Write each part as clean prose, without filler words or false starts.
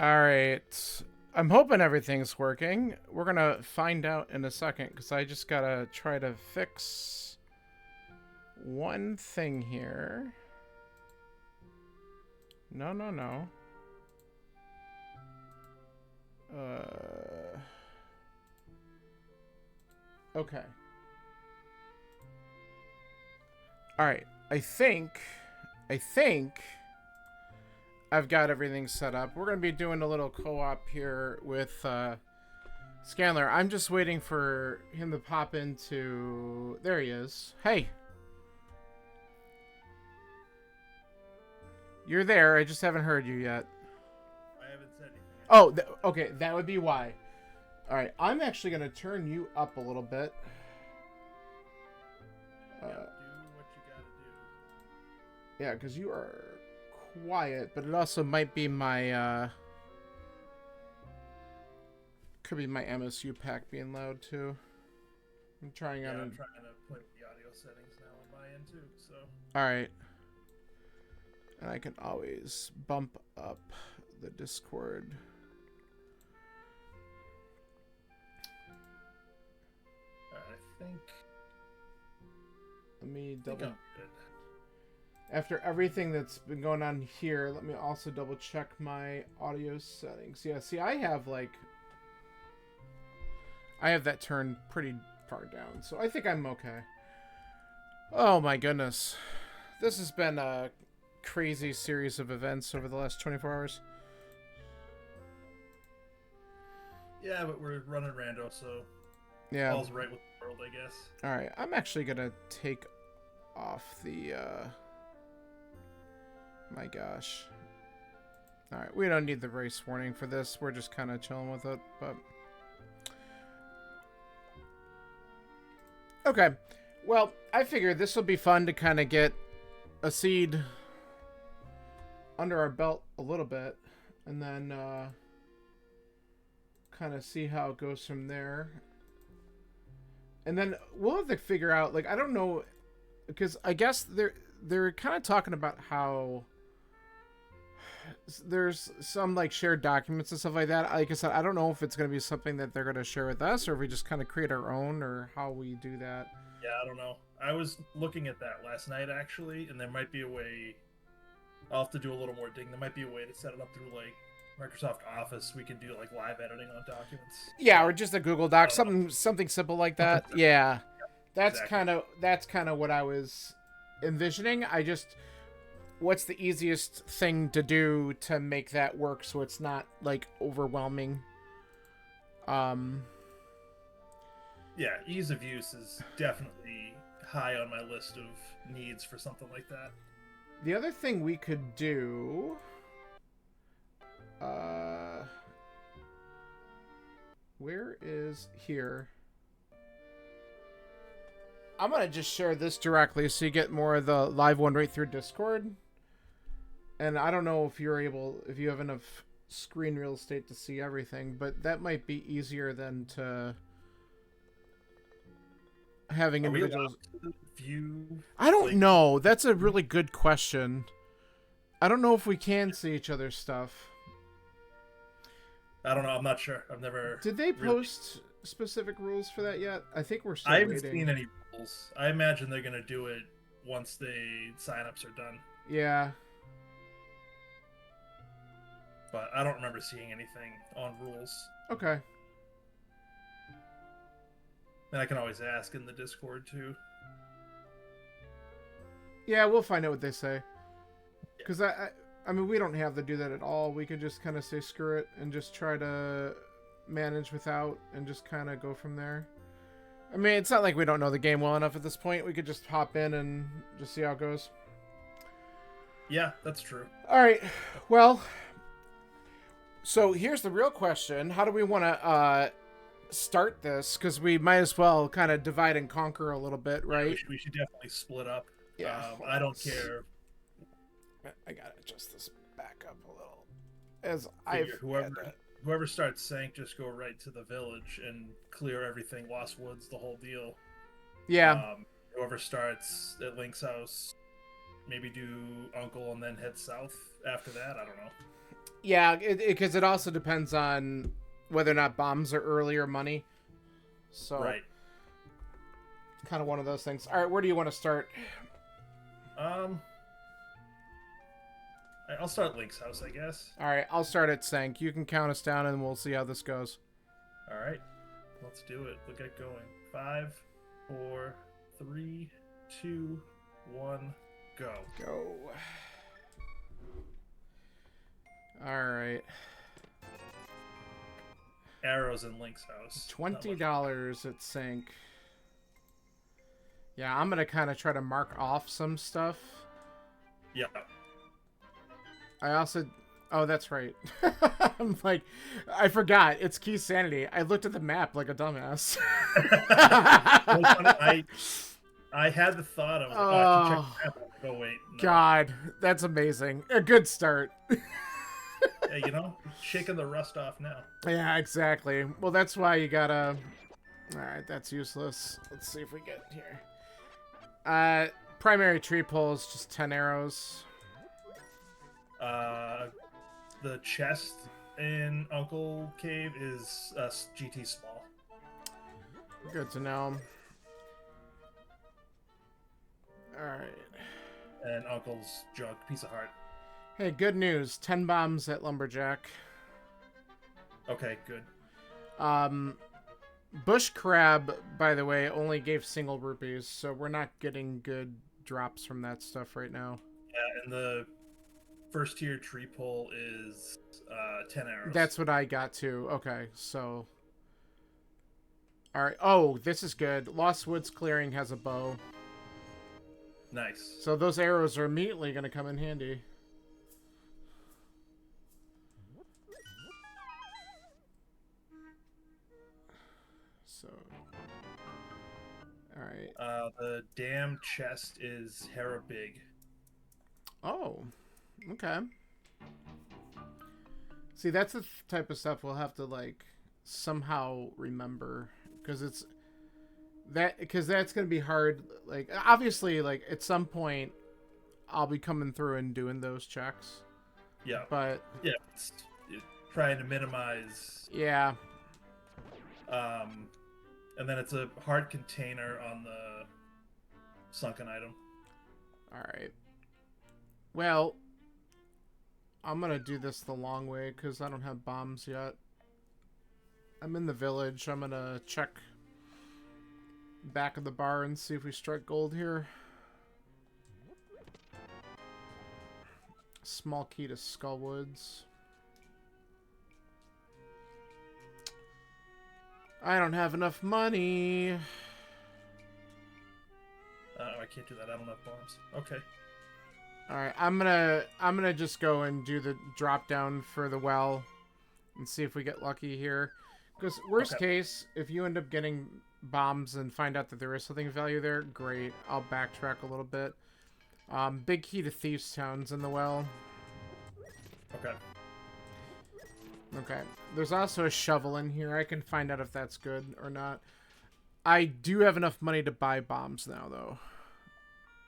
Alright. I'm hoping everything's working. We're gonna find out in a second, because I just gotta try to fix one thing here. No, no, no. Okay. Alright. I think I've got everything set up. We're going to be doing a little co-op here with Scanler. I'm just waiting for him to pop into... There he is. Hey. You're there. I just haven't heard you yet. I haven't said anything. Oh, okay. That would be why. All right. I'm actually going to turn you up a little bit. Do what you gotta do. Yeah, because you are quiet, but it also might be my could be my MSU pack being loud too. I'm trying Yeah, on. I'm trying to put the audio settings now on my end too. So. All right, and I can always bump up the Discord. I think. Let me I think double. I'm good. After everything that's been going on here, let me also double check my audio settings. Yeah, see, I have that turned pretty far down, so I think I'm okay. Oh my goodness. This has been a crazy series of events over the last 24 hours. Yeah, but we're running rando, so Yeah. all's right with the world, I guess. Alright, I'm actually gonna take off the, my gosh. Alright, we don't need the race warning for this. We're just kind of chilling with it, but... Okay. Well, I figured this will be fun to kind of get a seed under our belt a little bit, and then, kind of see how it goes from there. And then we'll have to figure out, like, I don't know, because I guess they're kind of talking about how there's some like shared documents and stuff like that. Like I said, I don't know if it's going to be something that they're going to share with us, or if we just kind of create our own, or how we do that. Yeah, I don't know. I was looking at that last night actually, and there might be a way. I'll have to do a little more digging. There might be a way to set it up through like Microsoft Office. We can do like live editing on documents. Yeah, or just a Google Doc, something simple like that. Yeah, that's Exactly. kind of what I was envisioning. What's the easiest thing to do to make that work so it's not like overwhelming? Yeah, ease of use is definitely high on my list of needs for something like that. The other thing we could do, where is here? I'm gonna just share this directly so you get more of the live one right through Discord. And I don't know if if you have enough screen real estate to see everything, but that might be easier than to having individuals view. I don't know. That's a really good question. I don't know if we can see each other's stuff. I don't know. I'm not sure. I've never. Did they post specific rules for that yet? I think we're still I haven't waiting. seen any rules. I imagine they're gonna do it once the signups are done. Yeah. But I don't remember seeing anything on rules. Okay. And I can always ask in the Discord too. Yeah, we'll find out what they say. Because I mean, we don't have to do that at all. We could just kind of say screw it and just try to manage without and just kind of go from there. I mean, it's not like we don't know the game well enough at this point. We could just hop in and just see how it goes. Yeah, that's true. All right. Well, so here's the real question. How do we want to start this? Because we might as well kind of divide and conquer a little bit, right? Yeah, we should definitely split up. Yeah. I don't care. I gotta adjust this back up a little. As Whoever starts Sank, just go right to the village and clear everything. Lost Woods, the whole deal. Yeah. Whoever starts at Link's house, maybe do Uncle and then head south after that. I don't know. Yeah, because it also depends on whether or not bombs are early or money. So, Right. kind of one of those things. All right, where do you want to start? I'll start Link's house, I guess. All right, I'll start at Sank. You can count us down, and we'll see how this goes. All right, let's do it. We'll get going. 5, 4, 3, 2, 1, go. Go. All right. Arrows in Link's house. $20 at Sank. Yeah, I'm gonna kind of try to mark off some stuff. Yeah. I also... Oh, that's right. I'm like... I forgot. It's Keysanity. I looked at the map like a dumbass. I had the thought of, I should check the map. Oh, wait. No. God, that's amazing. A good start. Yeah, shaking the rust off now. Yeah, exactly. Well, that's why you gotta... Alright, that's useless. Let's see if we get here. Primary tree pole is just 10 arrows. The chest in Uncle Cave is GT small. Good to know. Alright. And Uncle's junk, piece of heart. Hey, good news. 10 bombs at Lumberjack. Okay, good. Bush Crab, by the way, only gave single rupees, so we're not getting good drops from that stuff right now. Yeah, and the first tier tree pole is 10 arrows. That's what I got too. Okay, so... Alright. Oh, this is good. Lost Woods Clearing has a bow. Nice. So those arrows are immediately going to come in handy. So... Alright. The damn chest is Hera Big. Oh, okay. See, that's the type of stuff we'll have to, like, somehow remember. Because that's going to be hard. Like, obviously, like, at some point, I'll be coming through and doing those checks. Yeah. But... Yeah, it's trying to minimize... Yeah. And then it's a hard container on the sunken item. Alright. Well, I'm going to do this the long way because I don't have bombs yet. I'm in the village. I'm going to check back of the bar and see if we strike gold here. Small key to Skullwoods. I don't have enough money. I can't do that. I don't have bombs. Okay. All right, I'm gonna just go and do the drop down for the well, and see if we get lucky here. Because worst case, if you end up getting bombs and find out that there is something of value there, great. I'll backtrack a little bit. Big key to Thieves Town's in the well. Okay. Okay. There's also a shovel in here. I can find out if that's good or not. I do have enough money to buy bombs now, though.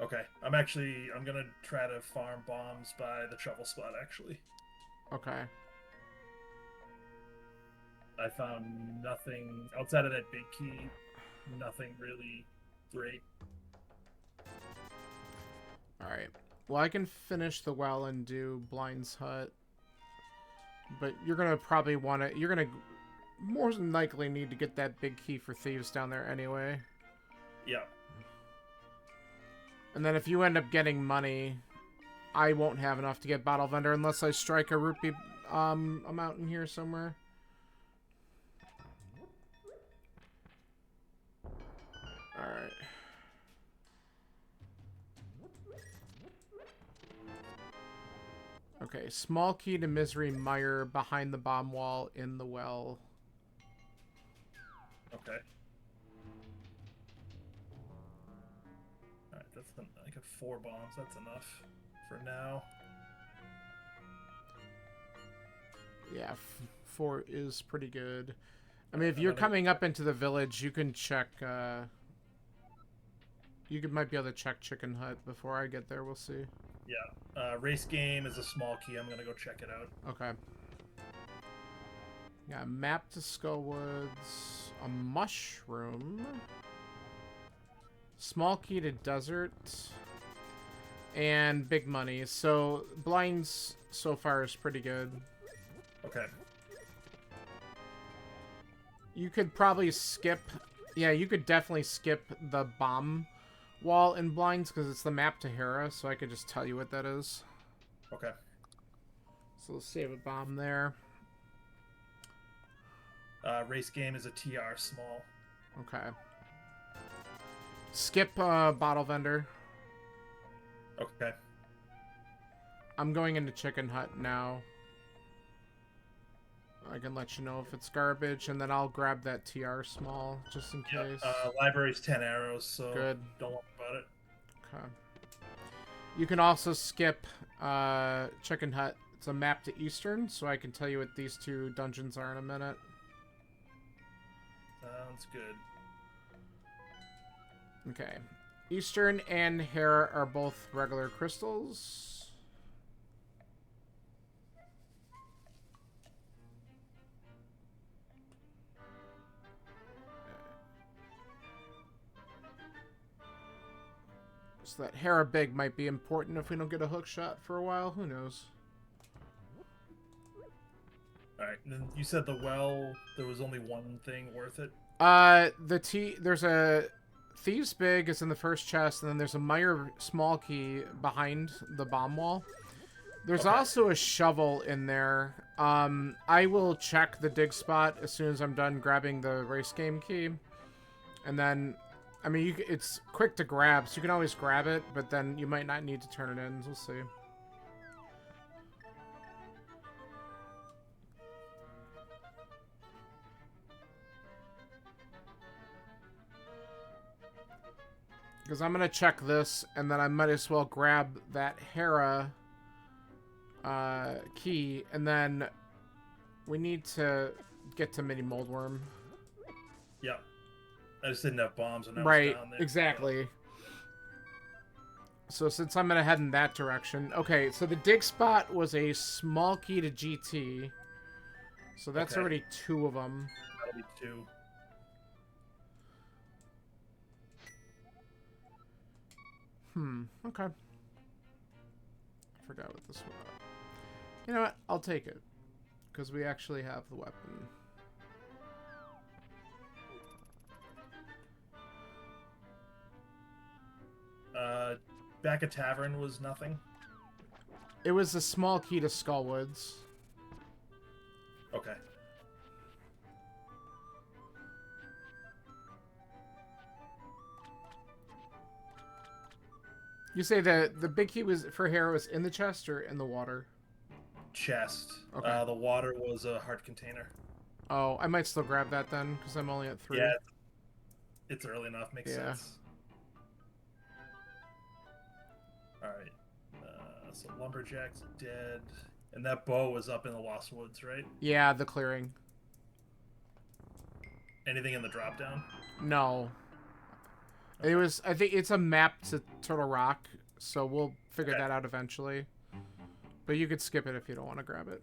Okay. I'm gonna try to farm bombs by the shovel spot, actually. Okay. I found nothing outside of that big key. Nothing really great. Alright. Well, I can finish the well and do Blind's Hut. But you're gonna probably want to... You're gonna more than likely need to get that big key for Thieves down there anyway. Yeah. And then if you end up getting money, I won't have enough to get Bottle Vendor unless I strike a rupee amount in here somewhere. Alright. Okay, small key to Misery Mire behind the bomb wall in the well. Okay. Alright, that's I got 4 bombs. That's enough for now. Yeah, 4 is pretty good. I mean, if you're coming up into the village, you can check, might be able to check Chicken Hut before I get there, we'll see. Yeah. Race game is a small key. I'm gonna go check it out. Okay. Yeah, map to Skullwoods. A mushroom. Small key to desert. And big money. So, blinds so far is pretty good. Okay. You could probably skip... Yeah, you could definitely skip the bomb wall in blinds because it's the map to Hera, so I could just tell you what that is. Okay. So let's save a bomb there. Race game is a TR small. Okay. Skip bottle vendor. Okay. I'm going into Chicken Hut now. I can let you know if it's garbage, and then I'll grab that TR small, just in case. Library's 10 arrows, so Good. Don't worry about it. Okay. You can also skip Chicken Hut. It's a map to Eastern, so I can tell you what these two dungeons are in a minute. Sounds good. Okay. Eastern and Hera are both regular crystals. So that Hera big might be important if we don't get a hook shot for a while. Who knows? Alright, then you said the well, there was only one thing worth it? There's a Thieves Big is in the first chest, and then there's a Meyer small key behind the bomb wall. There's also a shovel in there. I will check the dig spot as soon as I'm done grabbing the race game key. And then, I mean, it's quick to grab, so you can always grab it, but then you might not need to turn it in. We'll see. Because I'm going to check this, and then I might as well grab that Hera key, and then we need to get to Mini Moldworm. Yeah. I just didn't have bombs when I Right, was down there. exactly. So since I'm going to head in that direction... Okay, so the dig spot was a small key to GT. So that's already 2 of them. That'll be 2. Okay. I forgot what this was. You know what? I'll take it. Because we actually have the weapon. Back at Tavern was nothing? It was a small key to Skullwoods. Okay. You say that the big key was for Hera was in the chest or in the water? Chest. Okay. The water was a heart container. Oh, I might still grab that then, because I'm only at 3. Yeah, it's early enough. Makes sense. Alright. So Lumberjack's dead. And that bow was up in the Lost Woods, right? Yeah, the clearing. Anything in the drop down? No. It was, I think it's a map to Turtle Rock, so we'll figure that out eventually. But you could skip it if you don't want to grab it.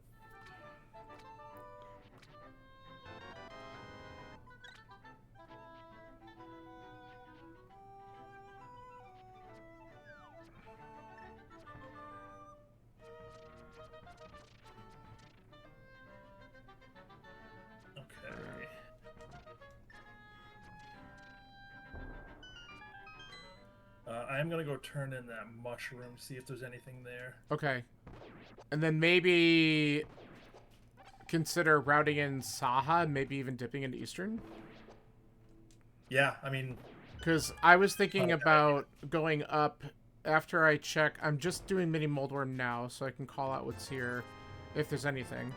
I'm gonna go turn in that mushroom, see if there's anything there. Okay. And then maybe consider routing in Saha, maybe even dipping into Eastern. Yeah, I mean... Because I was thinking about going up after I check. I'm just doing Mini Moldworm now, so I can call out what's here, if there's anything.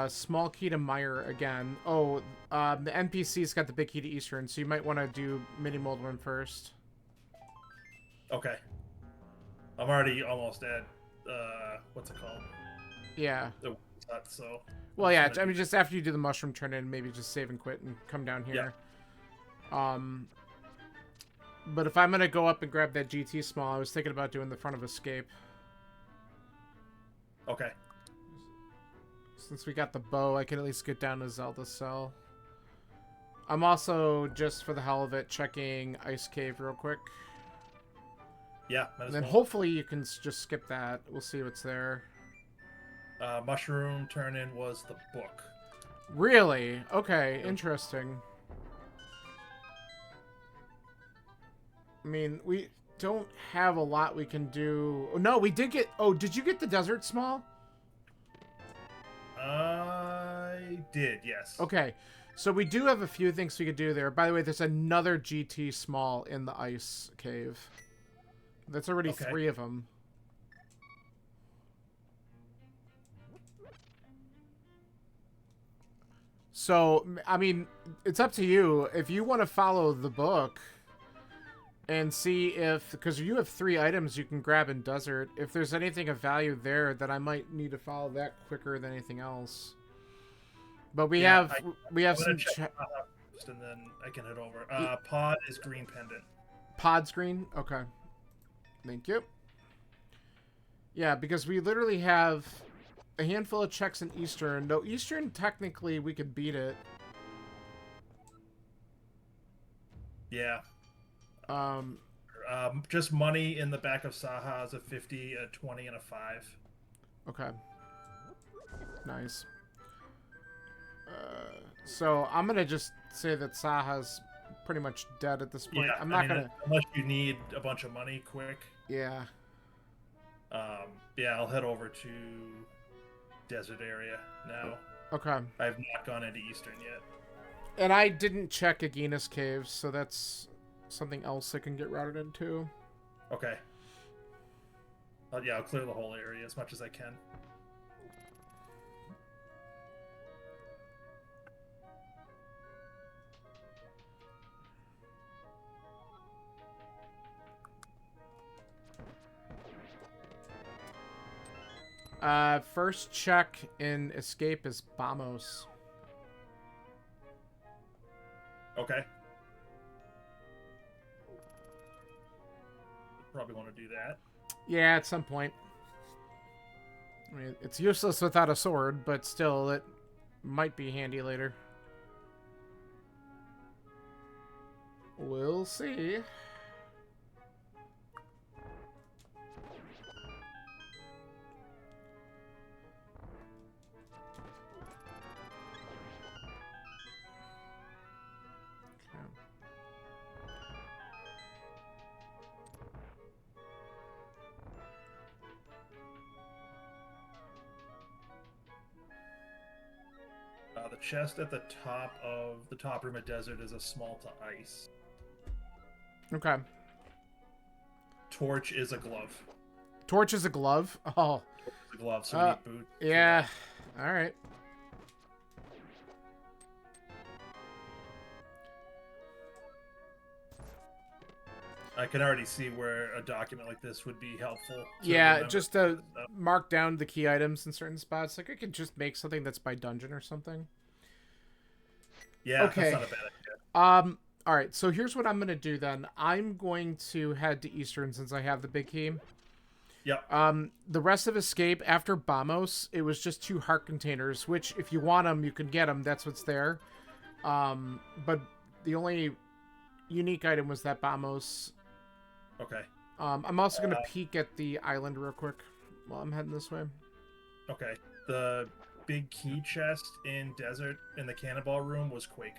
Small key to Meyer again. Oh, the NPC's got the big key to Eastern, so you might want to do Mini Moldworm first. Okay. I'm already almost at, what's it called? Yeah. The hut, so... Well, yeah, I mean, just after you do the mushroom turn in, maybe just save and quit and come down here. Yeah. But if I'm going to go up and grab that GT small, I was thinking about doing the front of Escape. Okay. Since we got the bow, I can at least get down to Zelda's cell. I'm also, just for the hell of it, checking Ice Cave real quick. Yeah, And then hopefully you can just skip that. We'll see what's there. Mushroom turn-in was the book. Really? Okay, interesting. I mean, we don't have a lot we can do. Oh, no, we did get... Oh, did you get the Desert Small? I did, yes. Okay, so we do have a few things we could do there. By the way, there's another GT Small in the Ice Cave. That's already 3 of them. So, I mean, it's up to you. If you want to follow the book and see if... Because you have 3 items you can grab in Desert. If there's anything of value there, then I might need to follow that quicker than anything else. But we have some... And then I can head over. Pod is green pendant. Pod's green? Okay. Thank you. Yeah, because we literally have a handful of checks in Eastern. Though Eastern, technically, we could beat it. Yeah. Just money in the back of Saha is a 50, a 20, and a 5. Okay. Nice. So I'm gonna just say that Saha's pretty much dead at this point. Yeah, I'm not gonna... Unless you need a bunch of money quick. Yeah. Yeah, I'll head over to desert area now. Okay. I have not gone into Eastern yet. And I didn't check Agina's caves, so that's something else I can get routed into. Okay. Yeah, I'll clear the whole area as much as I can. First check in escape is Bamos. Okay. Probably want to do that. Yeah, at some point. I mean, it's useless without a sword, but still, it might be handy later. We'll see. The chest at the top of the top room of desert is a small to ice. Okay. Torch is a glove. Torch is a glove? Oh. A glove, so we need boot. Yeah. All right. I can already see where a document like this would be helpful. Yeah, just to mark down the key items in certain spots. Like, I could just make something that's by dungeon or something. Yeah, okay. That's not a bad idea. All right, so here's what I'm going to do then. I'm going to head to Eastern since I have the big key. Yep. The rest of Escape, after Bamos, it was just 2 heart containers, which if you want them, you can get them. That's what's there. But the only unique item was that Bamos. Okay. I'm also going to peek at the island real quick while I'm heading this way. Okay. The big key chest in desert in the cannonball room was Quake.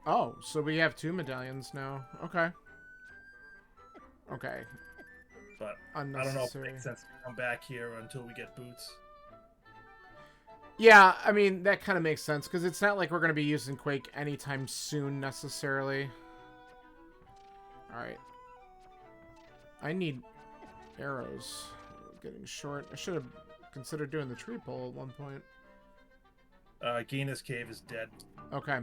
Oh, so we have 2 medallions now. Okay. Okay. But I don't know if it makes sense to come back here until we get boots. Yeah, I mean, that kind of makes sense, because it's not like we're going to be using Quake anytime soon, necessarily. Alright. I need arrows. Getting short. I should have considered doing the tree pole at one point. Gina's cave is dead. Okay.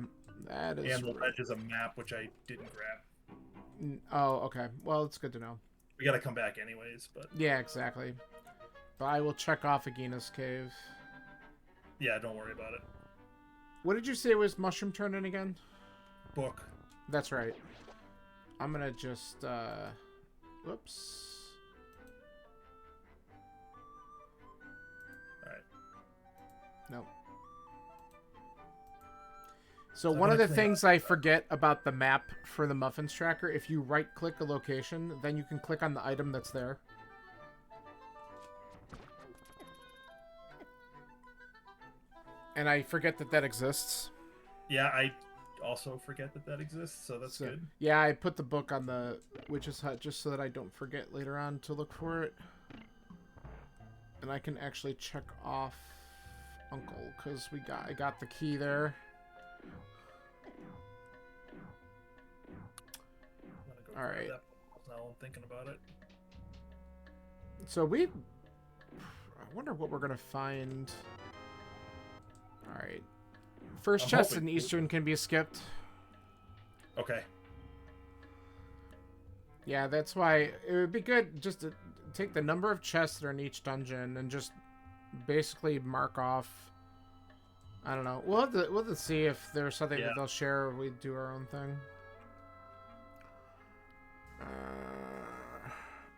That is... And the ledge is a map, which I didn't grab. Oh, okay. Well, it's good to know. We gotta come back anyways, but... Yeah, exactly. But I will check off Agina's cave. Yeah, don't worry about it. What did you say was mushroom turn-in again? Book. That's right. I'm gonna just, whoops. Nope. So I'm one of gonna the clean things I forget about the map for the Muffins tracker, if you right-click a location, then you can click on the item that's there. And I forget that that exists. Yeah, I also forget that that exists, so that's good. Yeah, I put the book on the witch's hut just so that I don't forget later on to look for it. And I can actually check off Uncle, because I got the key there. Go all right. That now I'm thinking about it. So I wonder what we're gonna find. All right. First chest in Eastern can be skipped. Okay. Yeah, that's why it would be good just to take the number of chests that are in each dungeon and just basically mark off. I don't know. We'll have to see if there's something that they'll share or we do our own thing.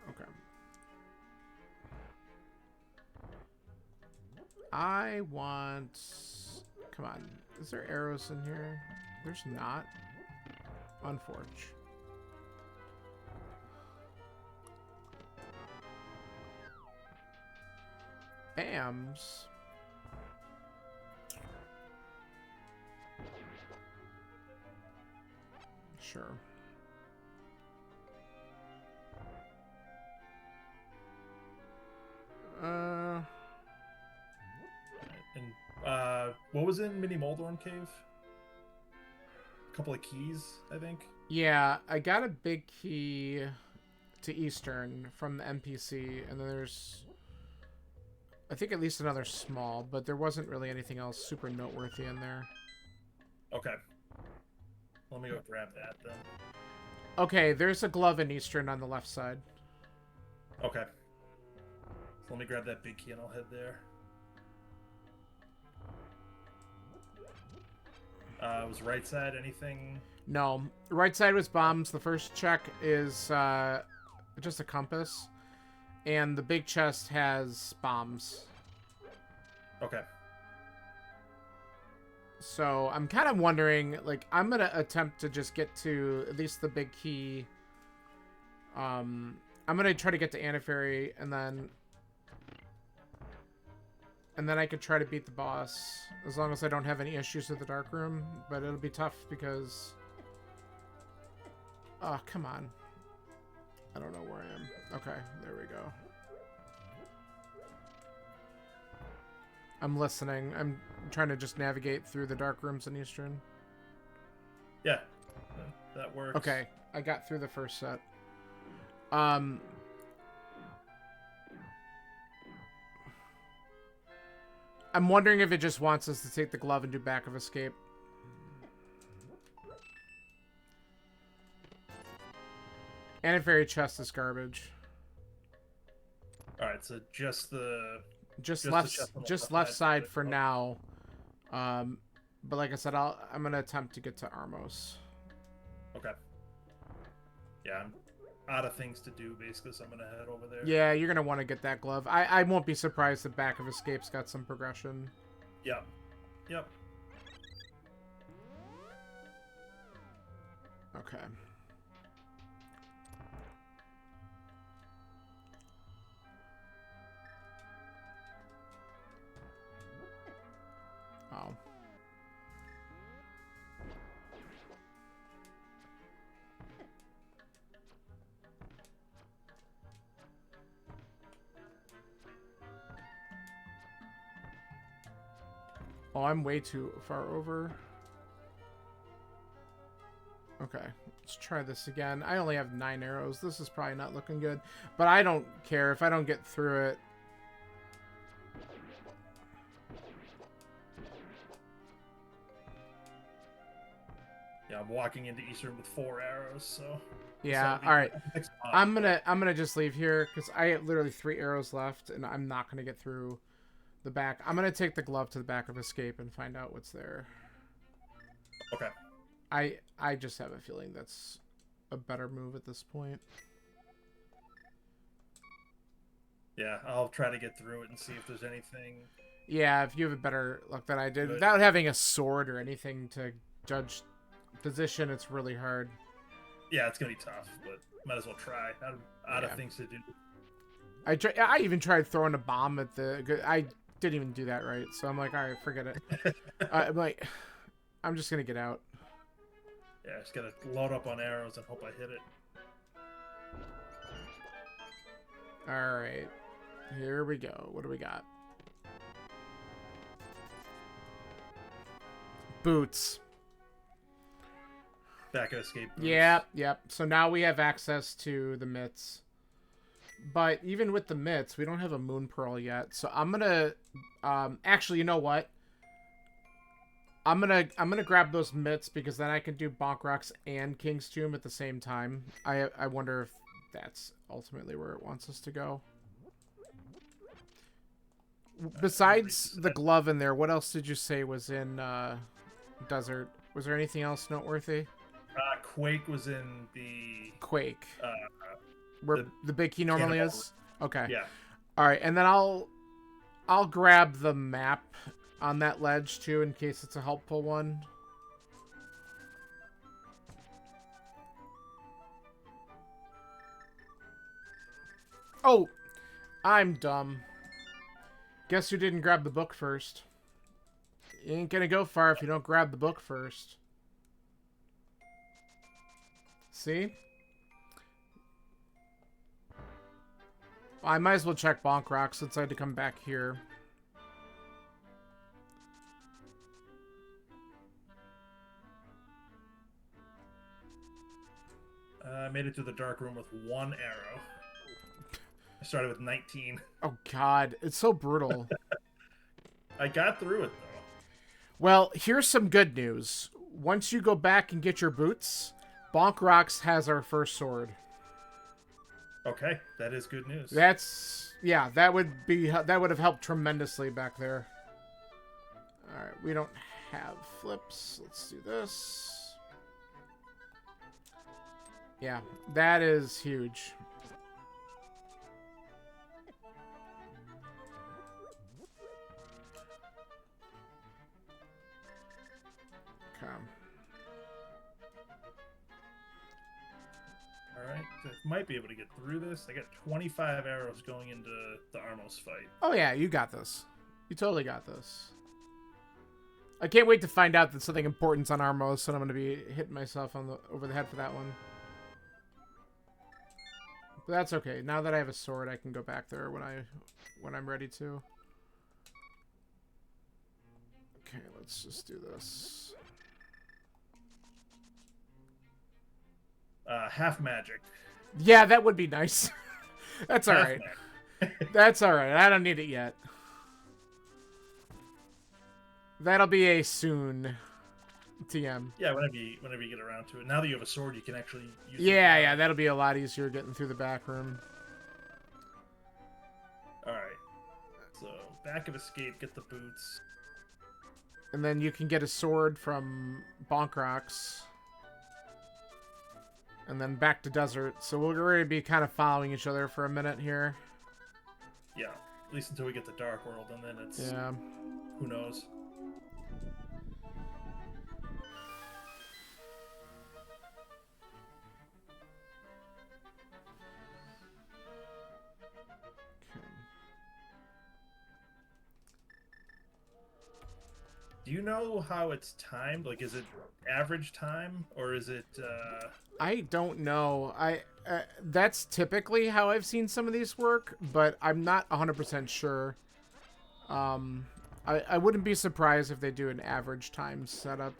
Okay. I want... Come on. Is there arrows in here? There's not. Unforge. Bams. Sure. And what was in Mini Moldorm Cave? A couple of keys, I think. Yeah, I got a big key to Eastern from the NPC, and then there's, I think, at least another small, but there wasn't really anything else super noteworthy in there. Okay. Let me go grab that then. Okay, there's a glove in Eastern on the left side. Okay. So let me grab that big key and I'll head there. Was right side anything? No. Right side was bombs. The first check is just a compass. And the big chest has bombs. Okay. So I'm kind of wondering, like, I'm going to attempt to just get to at least the big key. I'm going to try to get to Annifery, and then I could try to beat the boss, as long as I don't have any issues with the dark room. But it'll be tough because... Oh, come on. I don't know where I am. Okay, there we go. I'm listening. I'm trying to just navigate through the dark rooms in Eastern. Yeah, that works. Okay, I got through the first set. I'm wondering if it just wants us to take the glove and do back of escape. Anniversary chest is garbage. Alright, so just left side for now. But like I said, I'm gonna attempt to get to Armos. Okay. Yeah, I'm out of things to do basically, so I'm gonna head over there. Yeah, you're gonna want to get that glove. I won't be surprised if back of escape's got some progression. Yep. Yep. Okay. Oh. Oh, I'm way too far over. Okay, let's try this again. I only have 9 arrows. This is probably not looking good. But I don't care if I don't get through it. Yeah, I'm walking into Eastern with 4 arrows, so... Yeah, alright. I'm gonna just leave here, because I have literally 3 arrows left, and I'm not gonna get through the back. I'm gonna take the glove to the back of escape and find out what's there. Okay. I just have a feeling that's a better move at this point. Yeah, I'll try to get through it and see if there's anything. Yeah, if you have a better luck than I did. But- Without having a sword or anything to judge position, it's really hard. Yeah, it's gonna be tough, but might as well try. Out of Yeah. things to do. I even tried throwing a bomb at the... I didn't even do that right, so I'm like, all right, forget it. I'm like, I'm just gonna get out. Yeah, just gotta load up on arrows and hope I hit it. All right, here we go. What do we got? Boots. Back at escape boots. Yep. So now we have access to the mitts. But even with the mitts, we don't have a moon pearl yet. So I'm gonna actually, you know what? I'm gonna grab those mitts because then I can do Bonk Rocks and King's Tomb at the same time. I wonder if that's ultimately where it wants us to go. Besides the glove in there, what else did you say was in Desert? Was there anything else noteworthy? Quake was in the Quake. Where the big key normally cannonball. is? Okay. Yeah. All right, and then I'll grab the map on that ledge too in case it's a helpful one. Oh, I'm dumb. Guess who didn't grab the book first? You ain't gonna go far if you don't grab the book first. See? I might as well check Bonk Rock since I had to come back here. I made it to the dark room with 1 arrow. I started with 19. Oh god, it's so brutal. I got through it though. Well, here's some good news. Once you go back and get your boots, Bonk Rocks has our first sword. Okay, that is good news. Yeah, that would have helped tremendously back there. All right, we don't have flips. Let's do this. Yeah, that is huge. Okay. Alright, so I might be able to get through this. I got 25 arrows going into the Armos fight. Oh yeah, you got this. You totally got this. I can't wait to find out that something important's on Armos, and I'm going to be hitting myself over the head for that one. But that's okay. Now that I have a sword, I can go back there when I'm ready to. Okay, let's just do this. Half magic. Yeah, that would be nice. That's all Half right. magic. That's all right. I don't need it yet. That'll be a soon TM. Yeah, whenever you get around to it. Now that you have a sword, you can actually use it. Yeah, that'll be a lot easier getting through the back room. Alright. So, back of escape, get the boots. And then you can get a sword from Bonk Rocks. And then back to Desert. So we're going to be kind of following each other for a minute here. Yeah, at least until we get to Dark World, and then it's... Yeah. Who knows? Do you know how it's timed? Like, is it average time, or is it, I don't know. That's typically how I've seen some of these work, but I'm not 100% sure. I wouldn't be surprised if they do an average time setup.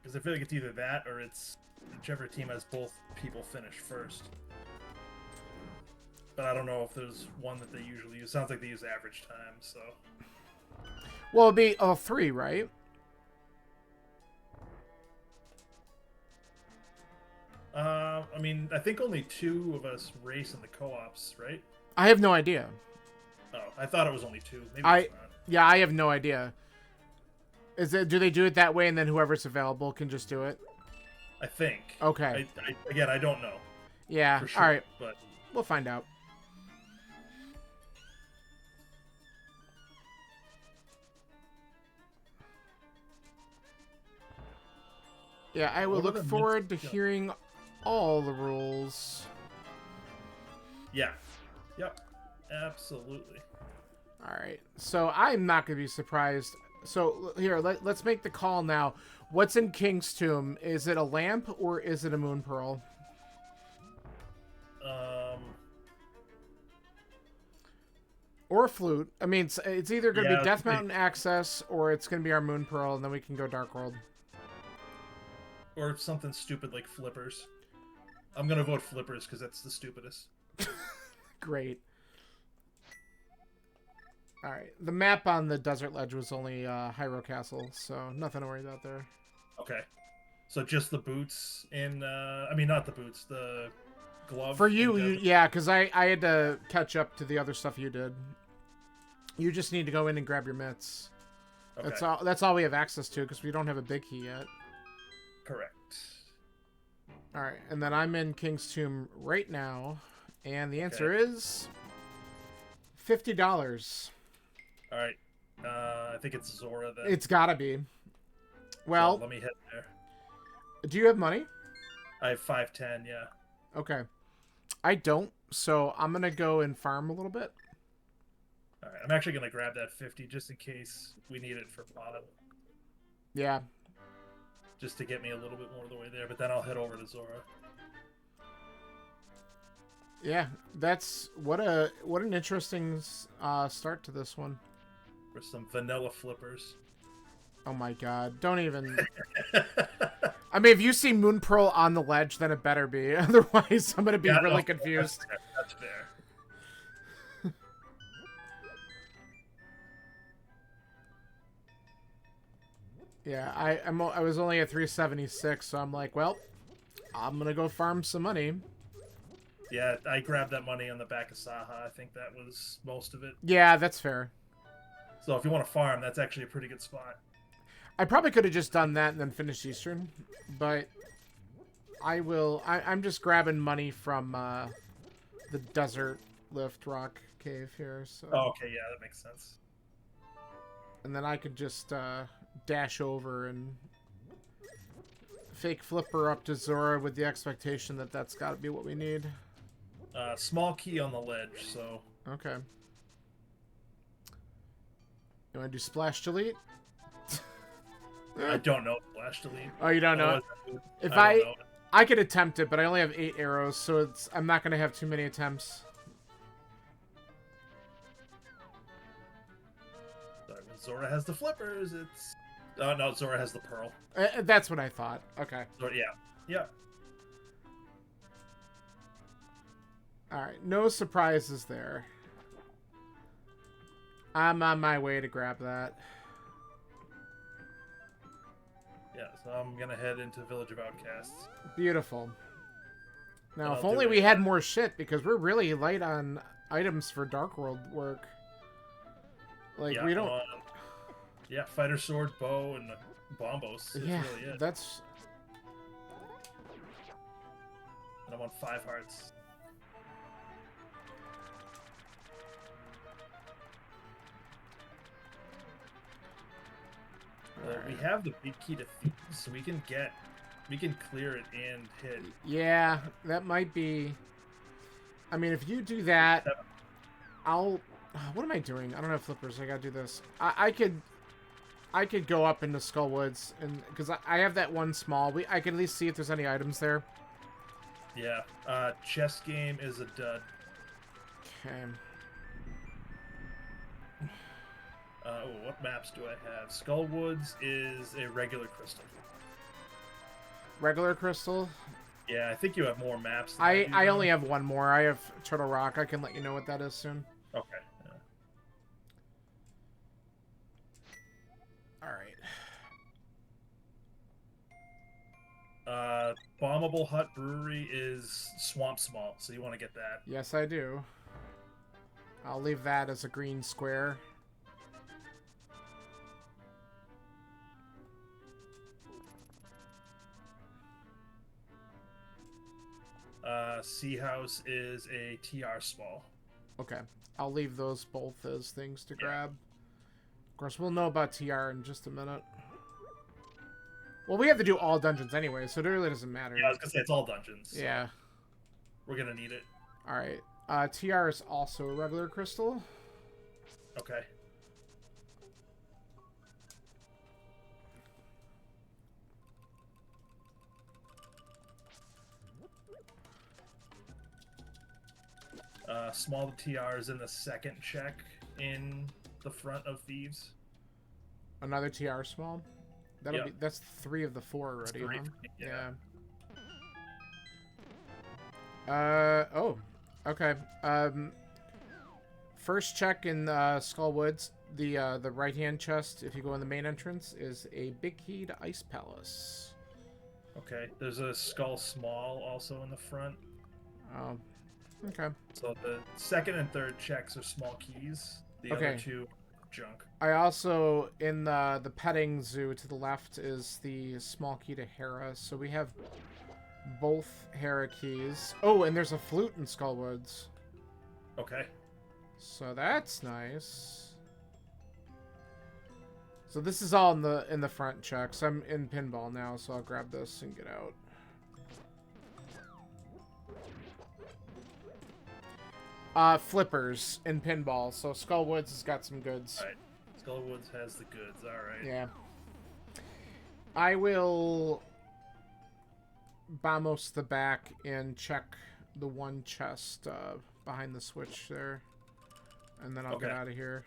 Because I feel like it's either that, or it's whichever team has both people finish first. But I don't know if there's one that they usually use. Sounds like they use average time, so... Well, it'd be 3, right? I mean, I think only 2 of us race in the co-ops, right? I have no idea. Oh, I thought it was only 2. Maybe it's not. Yeah, I have no idea. Do they do it that way, and then whoever's available can just do it? I think. Okay. Again, I don't know. Yeah. For sure, All right. But We'll find out. Yeah, I will What are look the forward to mints? hearing all the rules. Yeah. Yep. Absolutely. All right. So I'm not going to be surprised. So here, let's make the call now. What's in King's Tomb? Is it a lamp or is it a moon pearl? Um. Or a flute. I mean, it's either going to be Yeah. Death Mountain access or it's going to be our moon pearl, and then we can go Dark World. Or something stupid like flippers. I'm gonna vote flippers because that's the stupidest. Great. All right. The map on the desert ledge was only Hyro Castle, so nothing to worry about there. Okay. So just the boots in. I mean, not the boots. The glove. For in you, desert. yeah, because I had to catch up to the other stuff you did. You just need to go in and grab your mitts. Okay. That's all we have access to because we don't have a big key yet. Correct. All right, and then I'm in King's Tomb right now, and the answer is $50. All right. I think it's Zora then. It's gotta be. Well, so let me hit there. do you have money? I have 510. Yeah. Okay. I don't, so I'm gonna go and farm a little bit. All right. I'm actually gonna grab that 50 just in case we need it for bottom. Yeah. Just to get me a little bit more of the way there, but then I'll head over to Zora. Yeah, that's what an interesting start to this one. For some vanilla flippers. Oh my god, don't even. I mean, if you see Moon Pearl on the ledge, then it better be. Otherwise, I'm gonna be really confused. That's fair. Yeah, I was only at 376, so I'm like, well, I'm gonna go farm some money. Yeah, I grabbed that money on the back of Saha. I think that was most of it. Yeah, that's fair. So if you want to farm, that's actually a pretty good spot. I probably could have just done that and then finished Eastern, but I will. I'm just grabbing money from the Desert Lift Rock Cave here. So. Oh, okay, yeah, that makes sense. And then I could just dash over and fake flipper up to Zora with the expectation that that's got to be what we need. Small key on the ledge, so... Okay. You want to do Splash Delete? I don't know Splash Delete. Oh, you don't know it? If I could attempt it, but I only have 8 arrows, so I'm not going to have too many attempts. Sorry, when Zora has the flippers, it's... Oh, no, Zora has the pearl. That's what I thought. Okay. Zora, yeah. Yeah. Alright, no surprises there. I'm on my way to grab that. Yeah, so I'm gonna head into Village of Outcasts. Beautiful. Now, I'll if do only it. we had more shit, because we're really light on items for Dark World work. Like, Yeah, we don't... yeah, fighter sword, bow, and bombos. That's yeah, really it. that's... And I'm on 5 hearts. Well, we have the big key to Thieves, so we can clear it and hit. Yeah, that might be... I mean, if you do that, I'll... What am I doing? I don't have flippers. I gotta do this. I could go up into Skullwoods, and because I have that one small. I can at least see if there's any items there. Yeah. Chess game is a dud. Okay. What maps do I have? Skullwoods is a regular crystal. Regular crystal? Yeah, I think you have more maps. Than I only have one more. I have Turtle Rock. I can let you know what that is soon. Okay. Yeah. Alright. Bombable Hut Brewery is Swamp Small, so you want to get that. Yes, I do. I'll leave that as a green square. Sea House is a TR Small. Okay. I'll leave those both as things to grab. Of course, we'll know about TR in just a minute. Well, we have to do all dungeons anyway, so it really doesn't matter. Yeah, I was gonna say it's all dungeons. So Yeah. we're gonna need it. All right. TR is also a regular crystal. Okay. Small TR is in the second check in the front of thieves. Another TR small. That's 3 of the 4 already, Three. huh? Yeah. Oh. Okay. First check in Skull Woods, the right hand chest, if you go in the main entrance, is a big key to Ice Palace. Okay. There's a skull small also in the front. Oh. Okay. So the second and third checks are small keys. The other 2 junk. I also, in the petting zoo to the left, is the small key to Hera. So we have both Hera keys. Oh, and there's a flute in Skullwoods. Okay. So that's nice. So this is all in the front checks. I'm in pinball now, so I'll grab this and get out. Flippers in pinball. So Skullwoods has got some goods. All right. Skullwoods has the goods. All right. Yeah. I will Vamos the back and check the one chest behind the switch there. And then I'll get out of here.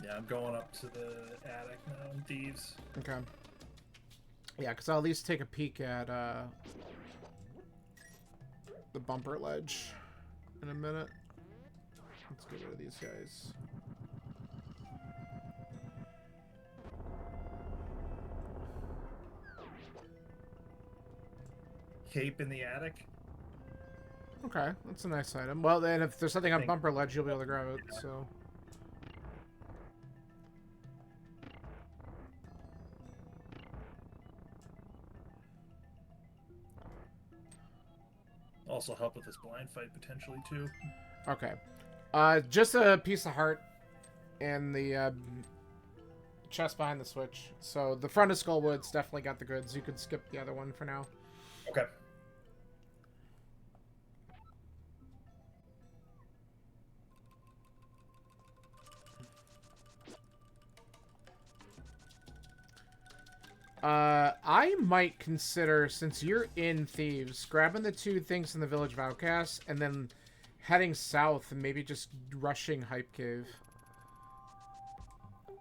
Yeah, I'm going up to the attic now in Thieves. Okay. Yeah, because I'll at least take a peek at the bumper ledge in a minute. Let's get rid of these guys. Cape in the attic. Okay, that's a nice item. Well, then if there's something on bumper ledge, you'll be able to grab it, so... Also help with this blind fight potentially too. Okay. Just a piece of heart and the chest behind the switch. So the front of Skullwood's definitely got the goods. You could skip the other one for now. Okay. I might consider, since you're in Thieves, grabbing the 2 things in the Village of Outcasts and then heading south and maybe just rushing Hype Cave.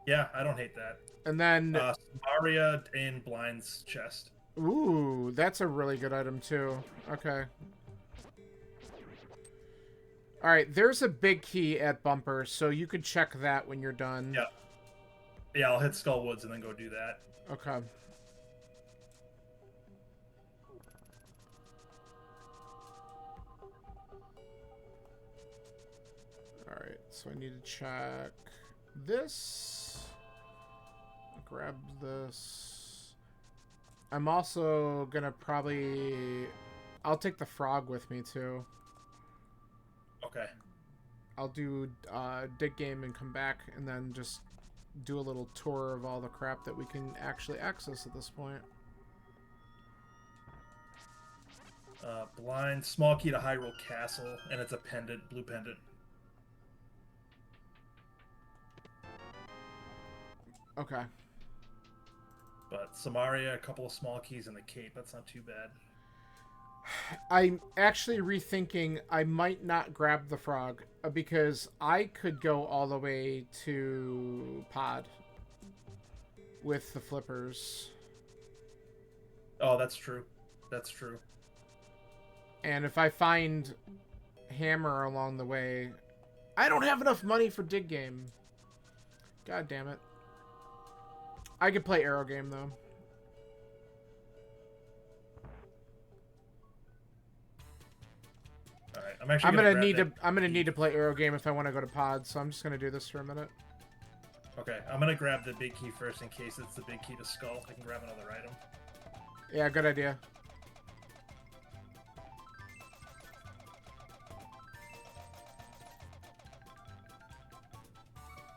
Yeah, I don't hate that. And then... Maria in Blind's chest. Ooh, that's a really good item too. Okay. Alright, there's a big key at Bumper, so you could check that when you're done. Yeah. Yeah, I'll hit Skullwoods and then go do that. Okay. Alright, so I need to check this. I'll grab this. I'm also gonna probably... I'll take the frog with me too. Okay. I'll do dig game and come back and then just do a little tour of all the crap that we can actually access at this point. Blind, small key to Hyrule Castle, and it's a pendant, blue pendant. Okay. But Samaria, a couple of small keys in the cape. That's not too bad. I'm actually rethinking I might not grab the frog because I could go all the way to Pod with the flippers. Oh, that's true. That's true. And if I find Hammer along the way, I don't have enough money for dig game. God damn it. I could play Arrow game though. Alright, I'm gonna need to play Arrow game if I want to go to Pod, so I'm just gonna do this for a minute. Okay, I'm gonna grab the big key first in case it's the big key to Skull. I can grab another item. Yeah, good idea.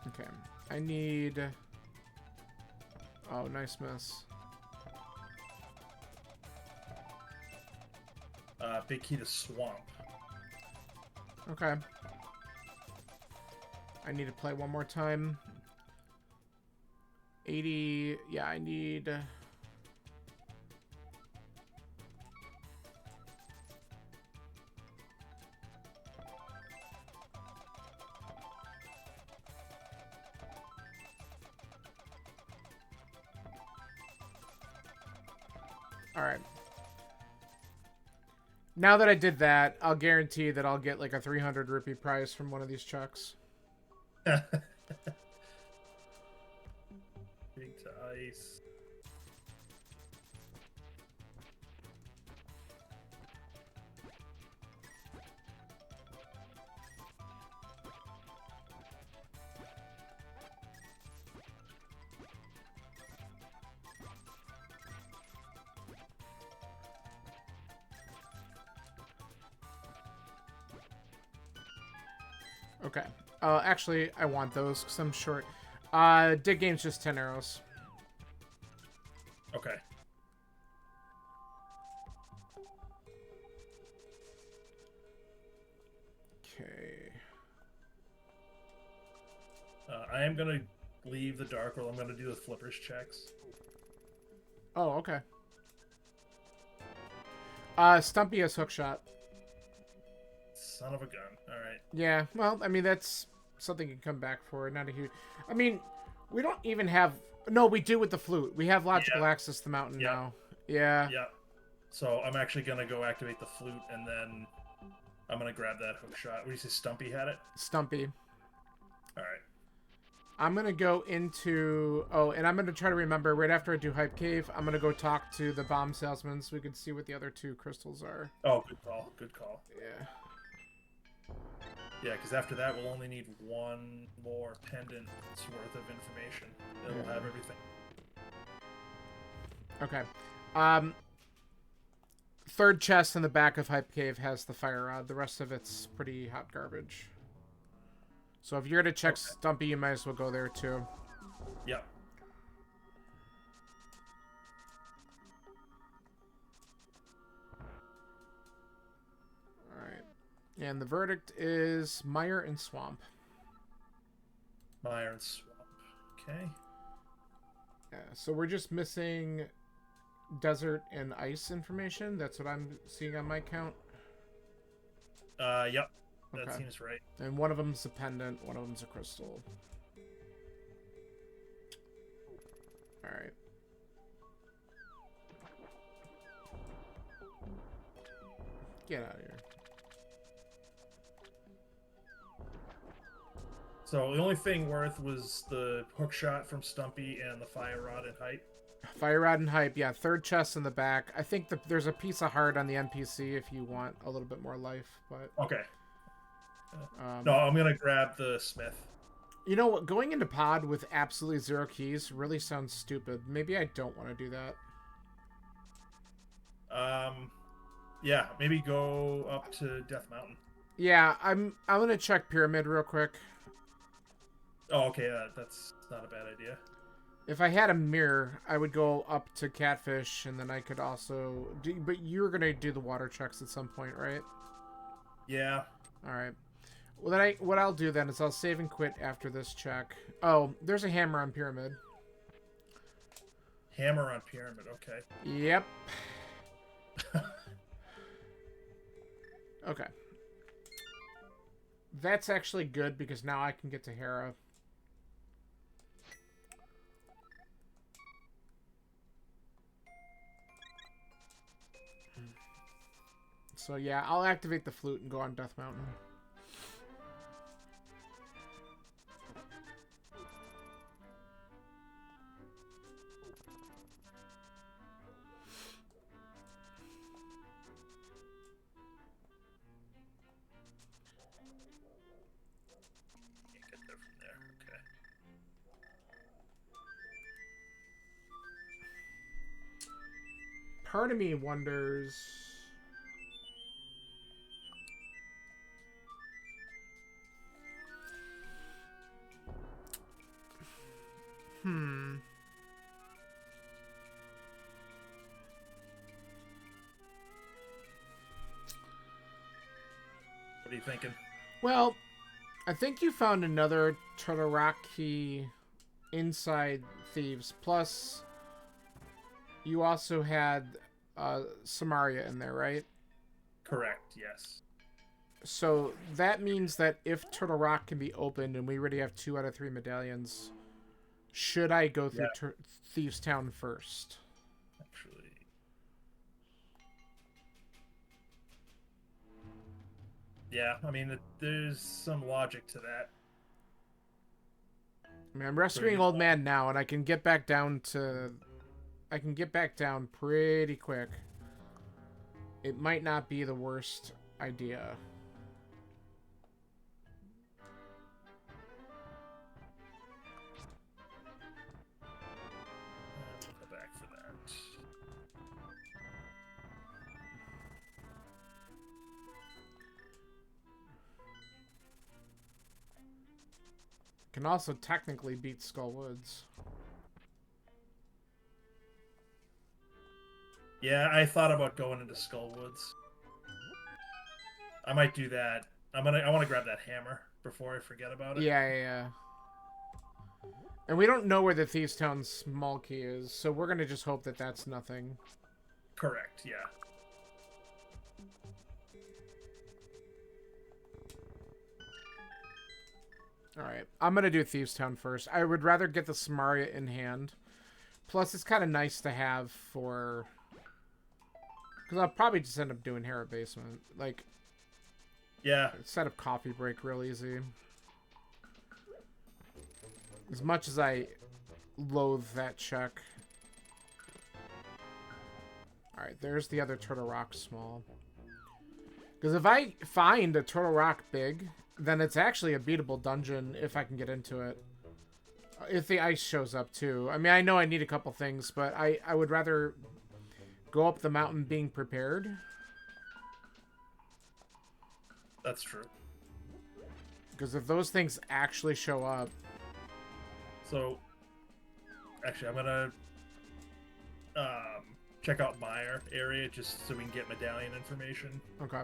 Okay, I need Oh, nice miss. Big key to swamp. Okay. I need to play one more time. 80. Yeah, I need... Alright. Now that I did that, I'll guarantee that I'll get like a 300 rupee prize from one of these chucks. Big to ice. Okay. Actually, I want those because I'm short. Dig game's just 10 arrows. Okay. Okay. I am gonna leave the dark roll. I'm gonna do the flippers checks. Oh, okay. Stumpy has hookshot. Son of a gun. All right. Yeah, well, I mean, that's something you can come back for. Not a huge... I mean, we don't even have... No, we do with the flute. We have logical access to the mountain now. Yeah. Yeah. So I'm actually going to go activate the flute, and then I'm going to grab that hook shot. What do you say, Stumpy had it? Stumpy. All right. I'm going to go into... Oh, and I'm going to try to remember, right after I do Hype Cave, I'm going to go talk to the bomb salesman so we can see what the other 2 crystals are. Oh, good call. Good call. Yeah. Yeah, because after that, we'll only need one more pendant's worth of information. It'll have everything. Okay. Third chest in the back of Hype Cave has the fire rod. The rest of it's pretty hot garbage. So if you're going to check Stumpy, you might as well go there too. Yep. Alright. And the verdict is Mire and Swamp. Mire and Swamp. Okay. Yeah, so we're just missing desert and ice information. That's what I'm seeing on my count. Yep. Okay. That seems right. And one of them's a pendant, one of them's a crystal. Alright. Get out of here. So the only thing worth was the hook shot from Stumpy and the fire rod and Hype. Fire rod and Hype, yeah. Third chest in the back. I think there's a piece of heart on the NPC if you want a little bit more life, but... Okay. No, I'm going to grab the Smith. You know what? Going into pod with absolutely 0 keys really sounds stupid. Maybe I don't want to do that. Yeah, maybe go up to Death Mountain. Yeah, I'm going to check Pyramid real quick. Oh, okay, that's not a bad idea. If I had a mirror, I would go up to Catfish, and then I could also... But you're going to do the water checks at some point, right? Yeah. All right. Well, then what I'll do then is I'll save and quit after this check. Oh, there's a hammer on Pyramid. Hammer on Pyramid, okay. Yep. Okay. That's actually good because now I can get to Hera. So yeah, I'll activate the flute and go on Death Mountain. Can't get there from there, okay. Part of me wonders... What are you thinking? Well, I think you found another Turtle Rock key inside Thieves. Plus, you also had Samaria in there, right? Correct. Yes. So that means that if Turtle Rock can be opened and we already have 2 out of 3 medallions, should I go through Yeah. Thieves Town first? Actually, yeah. I mean, there's some logic to that. I mean, I'm So rescuing you Old Man now, and I can get back down to... I can get back down pretty quick. It might not be the worst idea. We'll go back for that. Can also technically beat Skull Woods. Yeah, I thought about going into Skullwoods. I might do that. I want to grab that hammer before I forget about it. Yeah. And we don't know where the Thieves Town small key is, so we're gonna just hope that that's nothing. Correct. Yeah. Alright, I'm gonna do Thieves Town first. I would rather get the Samaria in hand. Plus, it's kind of nice to have for... Because I'll probably just end up doing Hera Basement. Like, Yeah. set up Coffee Break real easy. As much as I loathe that check. Alright, there's the other Turtle Rock small. Because if I find a Turtle Rock big, then it's actually a beatable dungeon if I can get into it. If the ice shows up, too. I mean, I know I need a couple things, but I would rather go up the mountain being prepared. That's true. Because if those things actually show up... So, actually, I'm gonna check out Meyer area just so we can get medallion information. Okay.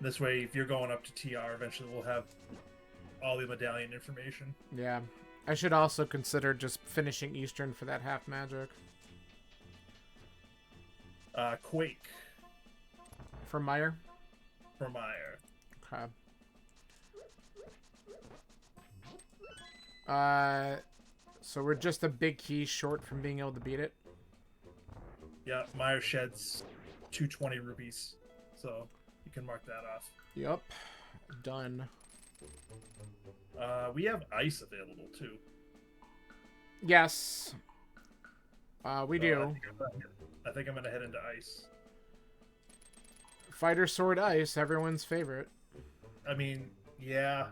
This way, if you're going up to TR, eventually we'll have all the medallion information. Yeah. I should also consider just finishing Eastern for that half magic. Quake For Meyer? for Meyer. Okay. So we're just a big key short from being able to beat it? Yeah, Meyer sheds 220 rupees, so you can mark that off. Yup. Done. We have ice available too. Yes. We So do. I think I'm gonna head into ice. Fighter Sword Ice, everyone's favorite. I mean, yeah,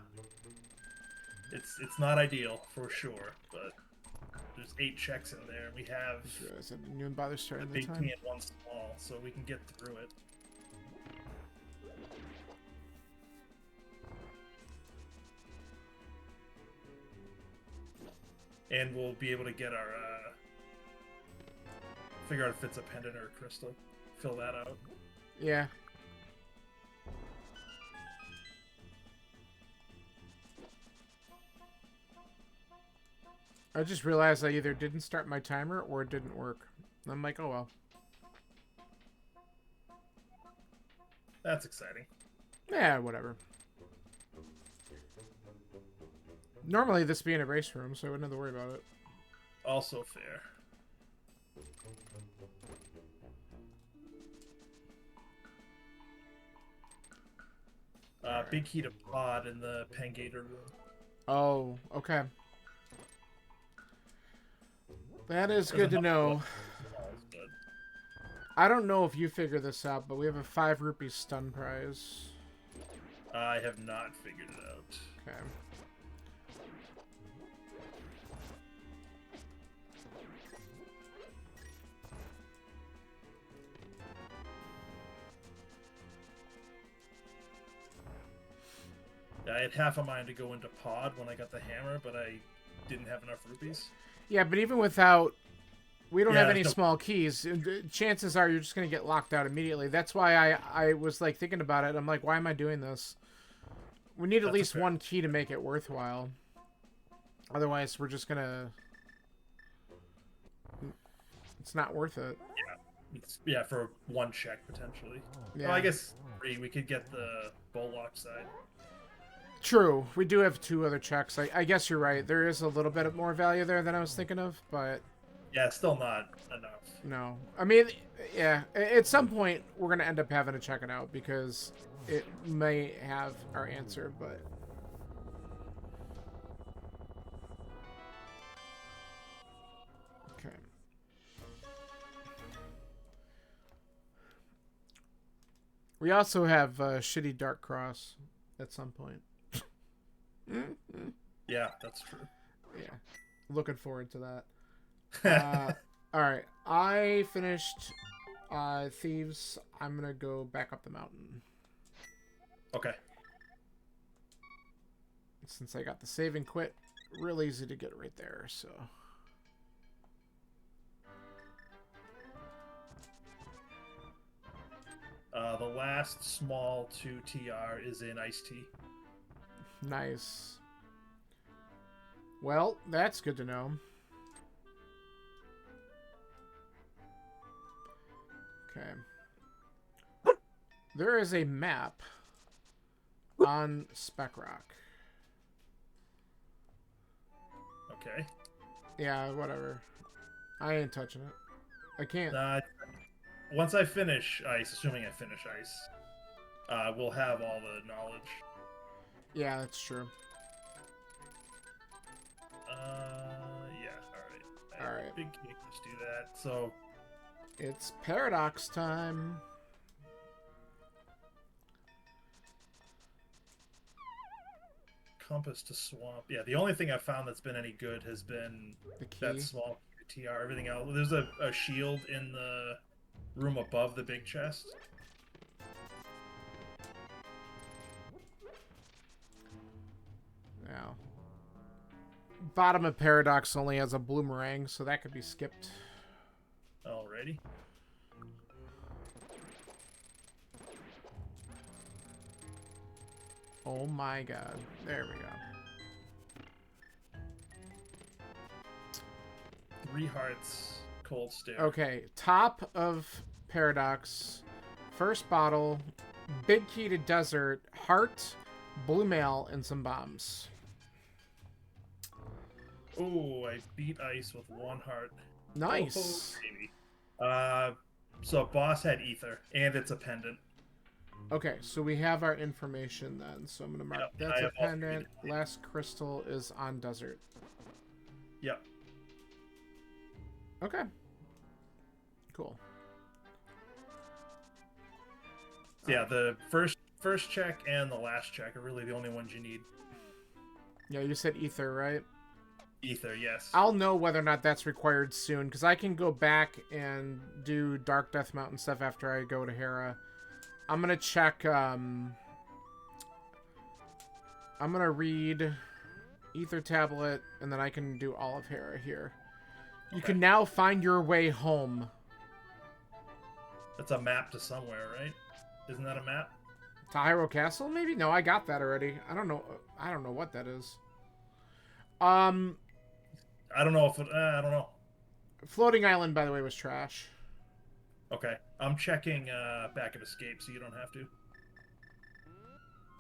it's not ideal for sure, but there's 8 checks in there, and we have I didn't even bother a starting the big time. key and 1 small, so we can get through it. And we'll be able to get our figure out if it's a pendant or a crystal. Fill that out. Yeah. I just realized I either didn't start my timer or it didn't work. I'm like, oh well. That's exciting. Yeah, whatever. Normally this being a race room, so I wouldn't have to worry about it. Also fair. Big key to pod in the Pangator room. Oh, okay. That is good to know. But I don't know if you figure this out, but we have a 5 rupee stun prize. I have not figured it out. Okay. I had half a mind to go into pod when I got the hammer, but I didn't have enough rupees. Yeah, but even without We don't Yeah, have any no- small keys. Chances are you're just going to get locked out immediately. That's why I was like thinking about it. I'm like, why am I doing this? We need at That's a least fair- one key to make it worthwhile. Otherwise, we're just going to... It's not worth it. Yeah, for one check potentially. Yeah. Well, I guess 3. We could get the bolt lock side. True. We do have 2 other checks. I guess you're right. There is a little bit more value there than I was thinking of, but... Yeah, still not enough. No. I mean, yeah. At some point, we're going to end up having to check it out because it may have our answer, but... Okay. We also have shitty Dark Cross at some point. Yeah, that's true. Yeah. Looking forward to that. Alright. I finished Thieves. I'm going to go back up the mountain. Okay. Since I got the save and quit, real easy to get right there, so... The last small 2 TR is in iced tea. Nice. Well, that's good to know. Okay. There is a map on Spec Rock. Okay. Yeah, whatever. I ain't touching it. I can't. Once I finish ice, assuming I finish ice, we'll have all the knowledge. Yeah, that's true. Yeah, alright. Alright. Big key, let's do that. So, It's paradox time. compass to swamp. Yeah, the only thing I've found that's been any good has been The key. that small TR. Everything else, there's a shield in the room above the big chest. Now, bottom of paradox only has a bloomerang, so that could be skipped. Alrighty. Oh my god. There we go. 3 hearts, cold stare. Okay, top of paradox, first bottle, big key to desert, heart, blue mail, and some bombs. Oh, I beat ice with 1 heart. Nice. Oh, baby. So boss had ether, and it's a pendant. Okay, so we have our information then. So I'm gonna mark Yep, that's I a have all 3 pendant. to- Last crystal is on desert. Yep. Okay. Cool. Yeah, the first check and the last check are really the only ones you need. Yeah, you said ether, right? Ether, yes. I'll know whether or not that's required soon, because I can go back and do Dark Death Mountain stuff after I go to Hera. I'm gonna check, I'm gonna read Ether Tablet, and then I can do all of Hera here. You Okay. can now find your way home. That's a map to somewhere, right? Isn't that a map? To Hyrule Castle, maybe? No, I got that already. I don't know what that is. I don't know if I don't know. Floating Island, by the way, was trash. Okay, I'm checking back of escape, so you don't have to.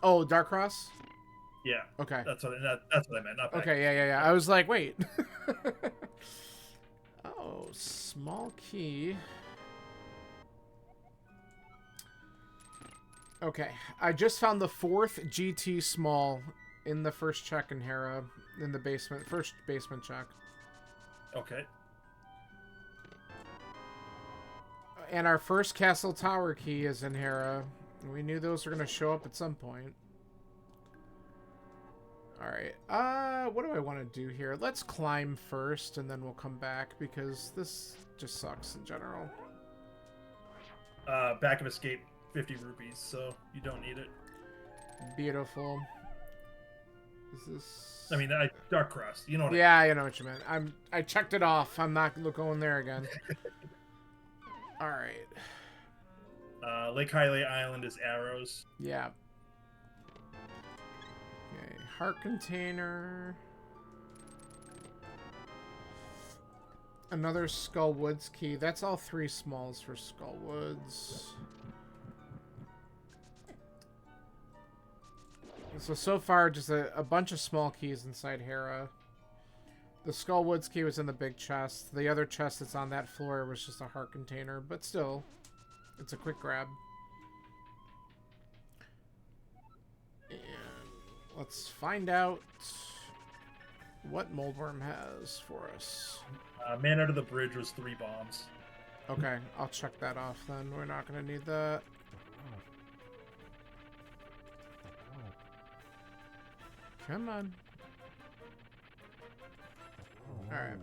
Oh, Dark Cross? Yeah, Okay. that's what I meant. Not back. Okay, yeah. I was like, wait. Oh, small key. Okay, I just found the 4th GT small in the first check in Hera, in the basement, first basement check. Okay. And our first castle tower key is in Hera. We knew those were going to show up at some point. Alright, what do I want to do here? Let's climb first, and then we'll come back, because this just sucks in general. Back of escape, 50 rupees, so you don't need it. Beautiful. Is this? I mean, Dark Crust. You know what? Yeah, I know what you meant. I checked it off. I'm not going there again. All right. Lake Hylia Island is arrows. Yeah. Okay. Heart container. Another Skullwoods key. That's all 3 smalls for Skullwoods. So far, just a bunch of small keys inside Hera. The Skullwoods key was in the big chest. The other chest that's on that floor was just a heart container, but still, it's a quick grab. And let's find out what Moldworm has for us. Man Under the Bridge was 3 bombs. Okay, I'll check that off then. We're not going to need that. Come on. Alright.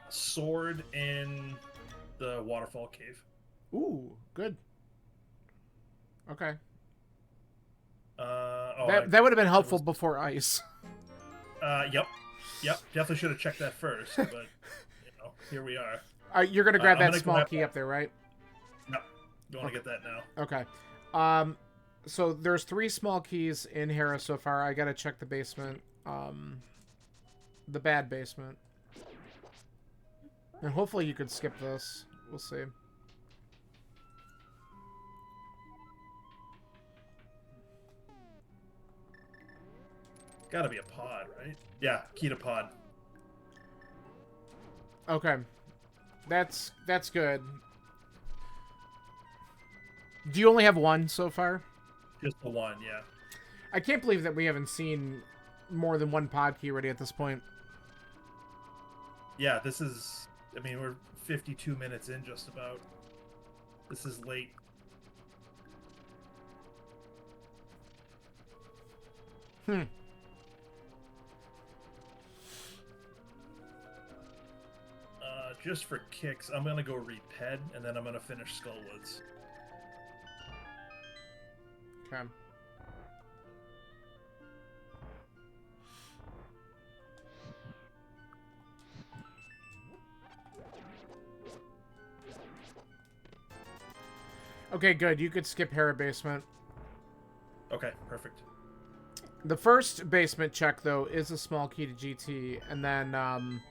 Sword in the waterfall cave. Ooh, good. Okay. Oh, that would have been helpful before ice. Yep. Definitely should have checked that first, but you know, here we are. You're gonna grab that gonna small grab key that. up there, right? No, you want to get that now? Okay. So there's 3 small keys in Hera so far. I gotta check the basement. The bad basement. And hopefully you could skip this. We'll see. Gotta be a pod, right? Yeah, key to pod. Okay. That's good. Do you only have 1 so far? Just the 1, yeah. I can't believe that we haven't seen more than 1 pod key already at this point. Yeah, this is... I mean, we're 52 minutes in just about. This is late. Just for kicks, I'm gonna go read Ped, and then I'm gonna finish Skullwoods. Okay. Okay, good. You could skip Hera basement. Okay, perfect. The first basement check, though, is a small key to GT, and then,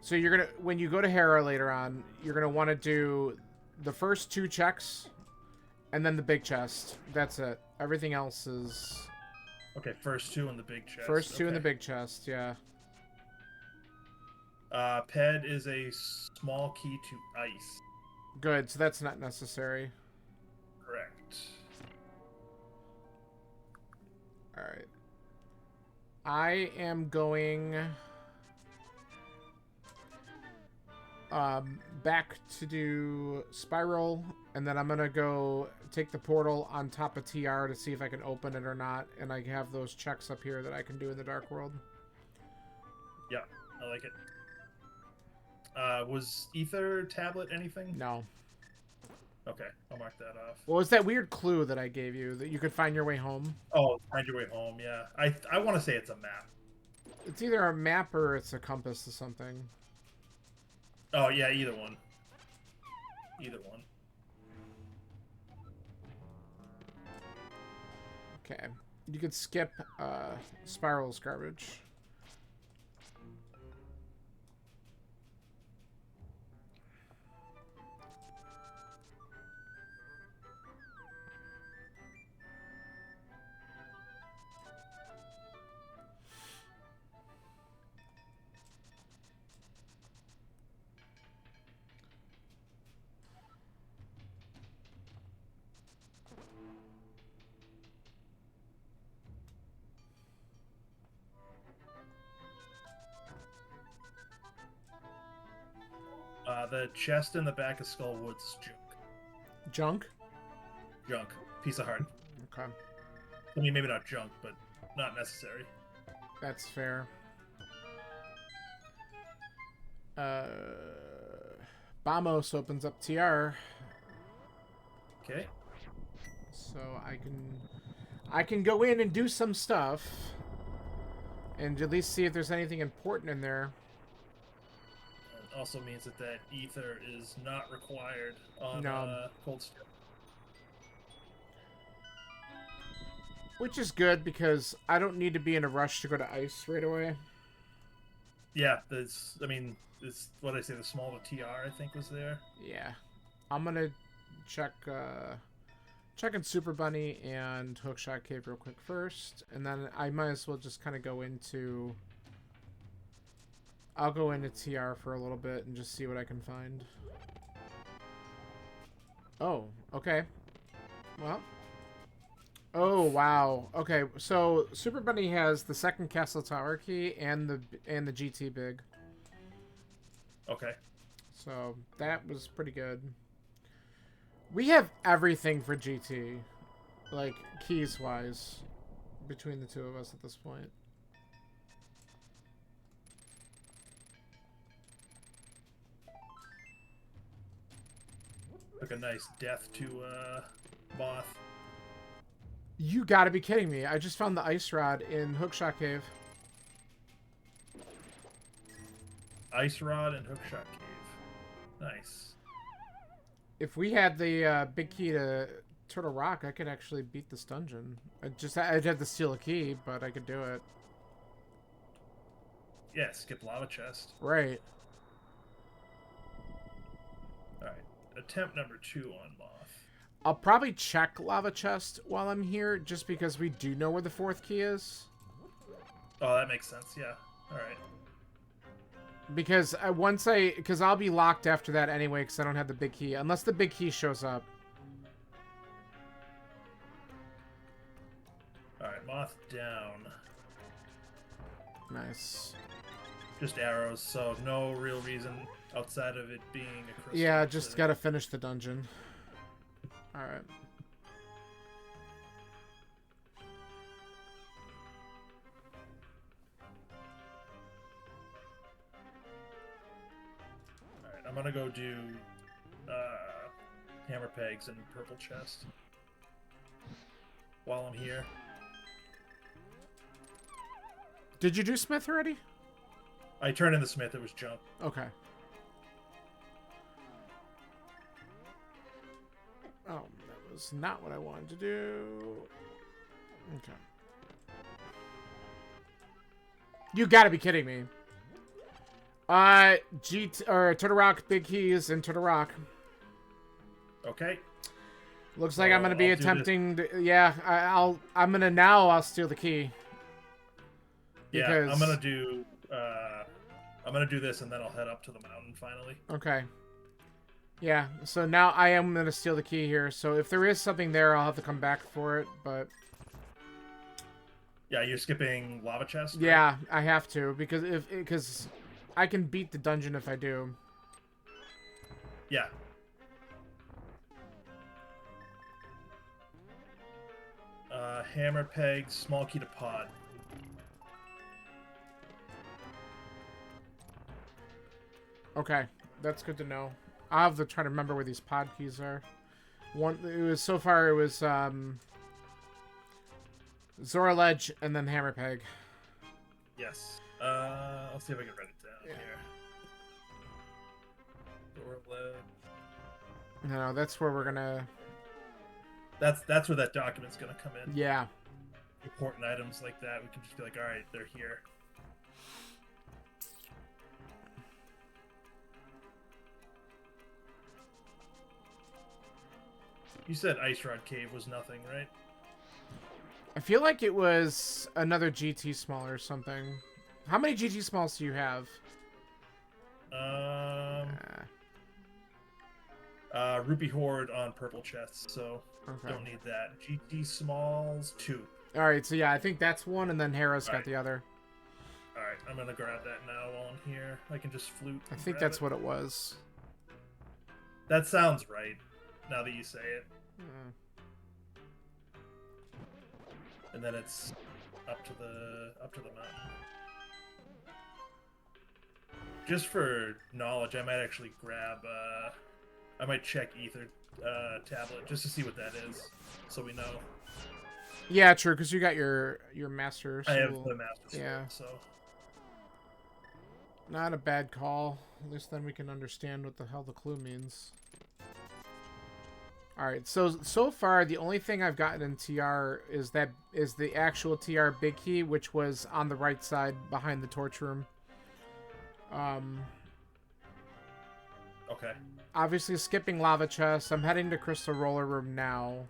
so you're gonna, when you go to Hera later on, you're gonna want to do the first 2 checks, and then the big chest. That's it. Everything else is... Okay, first 2 in the big chest. First 2 in the big chest, yeah. Ped is a small key to ice. Good, so that's not necessary. Correct. Alright. I am going... back to do Spiral, and then I'm gonna go take the portal on top of TR to see if I can open it or not, and I have those checks up here that I can do in the Dark World. Yeah, I like it. Was Ether Tablet anything? No. Okay, I'll mark that off. Well, it's that weird clue that I gave you, that you could find your way home. Oh, find your way home, yeah. I want to say it's a map. It's either a map or it's a compass or something. Oh, yeah, either one. Either one. Okay. You could skip Spiral's garbage. The chest in the back of Skullwood's junk. Junk? Junk. Piece of heart. Okay. I mean, maybe not junk, but not necessary. That's fair. Bamos opens up TR. Okay. So I can go in and do some stuff. And at least see if there's anything important in there. It also means that ether is not required on No. Cold Steel. Which is good because I don't need to be in a rush to go to ice right away. Yeah, it's what did I say, the small TR I think was there. Yeah. I'm gonna check checking Super Bunny and Hookshot Cave real quick first, and then I might as well just kind of go into... I'll go into TR for a little bit and just see what I can find. Oh, okay. Well. Oh, wow. Okay, so Super Bunny has the second Castle Tower key and the GT Big. Okay. So that was pretty good. We have everything for GT, like keys wise, between the two of us at this point. Like a nice death to Moth. You gotta be kidding me. I just found the ice rod in Hookshot Cave. Ice Rod and Hookshot Cave. Nice. If we had the big key to Turtle Rock, I could actually beat this dungeon. I'd have to steal a key, but I could do it. Yeah, skip lava chest. Right. Alright. Attempt number 2 on Moth. I'll probably check lava chest while I'm here, just because we do know where the 4th key is. Oh, that makes sense, yeah. Alright. Because because I'll be locked after that anyway, because I don't have the big key, unless the big key shows up. Alright, Moth down. Nice. Just arrows, so no real reason outside of it being a crystal. Yeah, just gotta finish the dungeon. Alright. Alright, I'm gonna go do hammer pegs and purple chest while I'm here. Did you do Smith already? I turned in the Smith, it was jump. Okay. Oh, that was not what I wanted to do. Okay. You gotta be kidding me. Turtle Rock, big keys, and Turtle Rock. Okay. Looks like I'm gonna be attempting to, yeah, I'll steal the key. Yeah, Because... I'm gonna do this and then I'll head up to the mountain finally. Okay. Yeah, so now I am gonna steal the key here, so if there is something there, I'll have to come back for it, but... Yeah, you're skipping lava chest? Right? Yeah, I have to, because I can beat the dungeon if I do. Yeah. Hammer peg, small key to pod. Okay, that's good to know. I'll have to try to remember where these pod keys are. So far it was Zora Ledge and then Hammer Peg. Yes. I'll see if I can write it down here. Zora Ledge. No, that's where we're gonna... That's where that document's gonna come in. Yeah. Important items like that, we can just be like, alright, they're here. You said Ice Rod Cave was nothing, right? I feel like it was another GT small or something. How many GT smalls do you have? Rupee Horde on purple chests, so okay. Don't need that. GT smalls 2. Alright, so yeah, I think that's one, and then Hera's got the other. Alright, I'm gonna grab that now while I'm here. I can just flute. I think that's what it was. That sounds right, now that you say it. And then it's up to the mountain. just for knowledge, I might actually grab. I might check Ether tablet just to see what that is, so we know. Yeah, true, because you got your master. I have Sword. the master sword, Yeah. so Not a bad call. At least then we can understand what the hell the clue means. Alright, so far the only thing I've gotten in TR is the actual TR big key, which was on the right side behind the torch room. okay. Obviously skipping lava chest. I'm heading to crystal roller room now.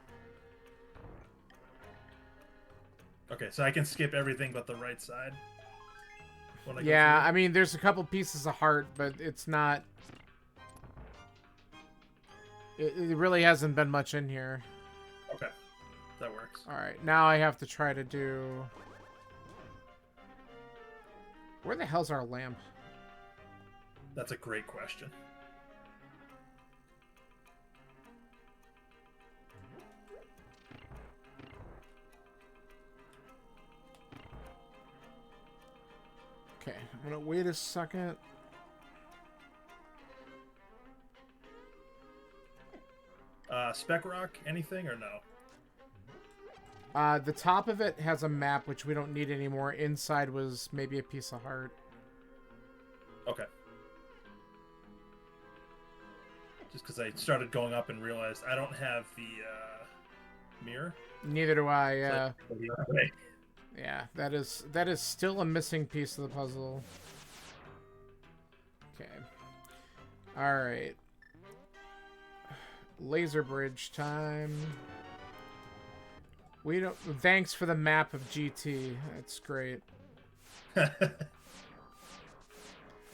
Okay, so I can skip everything but the right side. When I go Yeah, through? I mean there's a couple pieces of heart, but it's not. It really hasn't been much in here. Okay, that works. Alright, now I have to try to do... Where the hell's our lamp? That's a great question. Okay, I'm gonna wait a second. Spec rock, anything or no? The top of it has a map, which we don't need anymore. Inside was maybe a piece of heart. Okay. Just because I started going up and realized I don't have the mirror. Neither do I, yeah. Okay. Yeah, that is still a missing piece of the puzzle. Okay. Alright. Laser bridge time. We don't... Thanks for the map of GT. That's great. The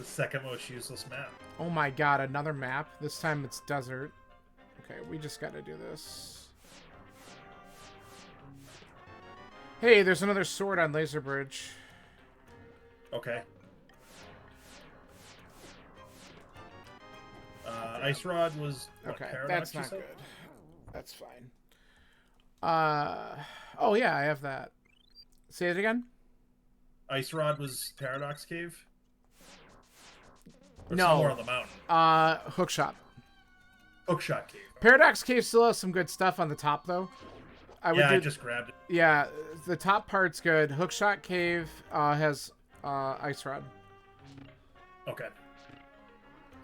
second most useless map. Oh my god, another map. This time it's desert. Okay, we just gotta do this. Hey, there's another sword on Laser Bridge. Okay. Ice Rod was what, Okay, Paradox, that's you not said? good. That's fine. Oh yeah, I have that. Say it again? Ice Rod was Paradox Cave? Or No. somewhere on the mountain. Hookshot. Hookshot Cave. Paradox Cave still has some good stuff on the top, though. I just grabbed it. Yeah, the top part's good. Hookshot Cave has Ice Rod. Okay.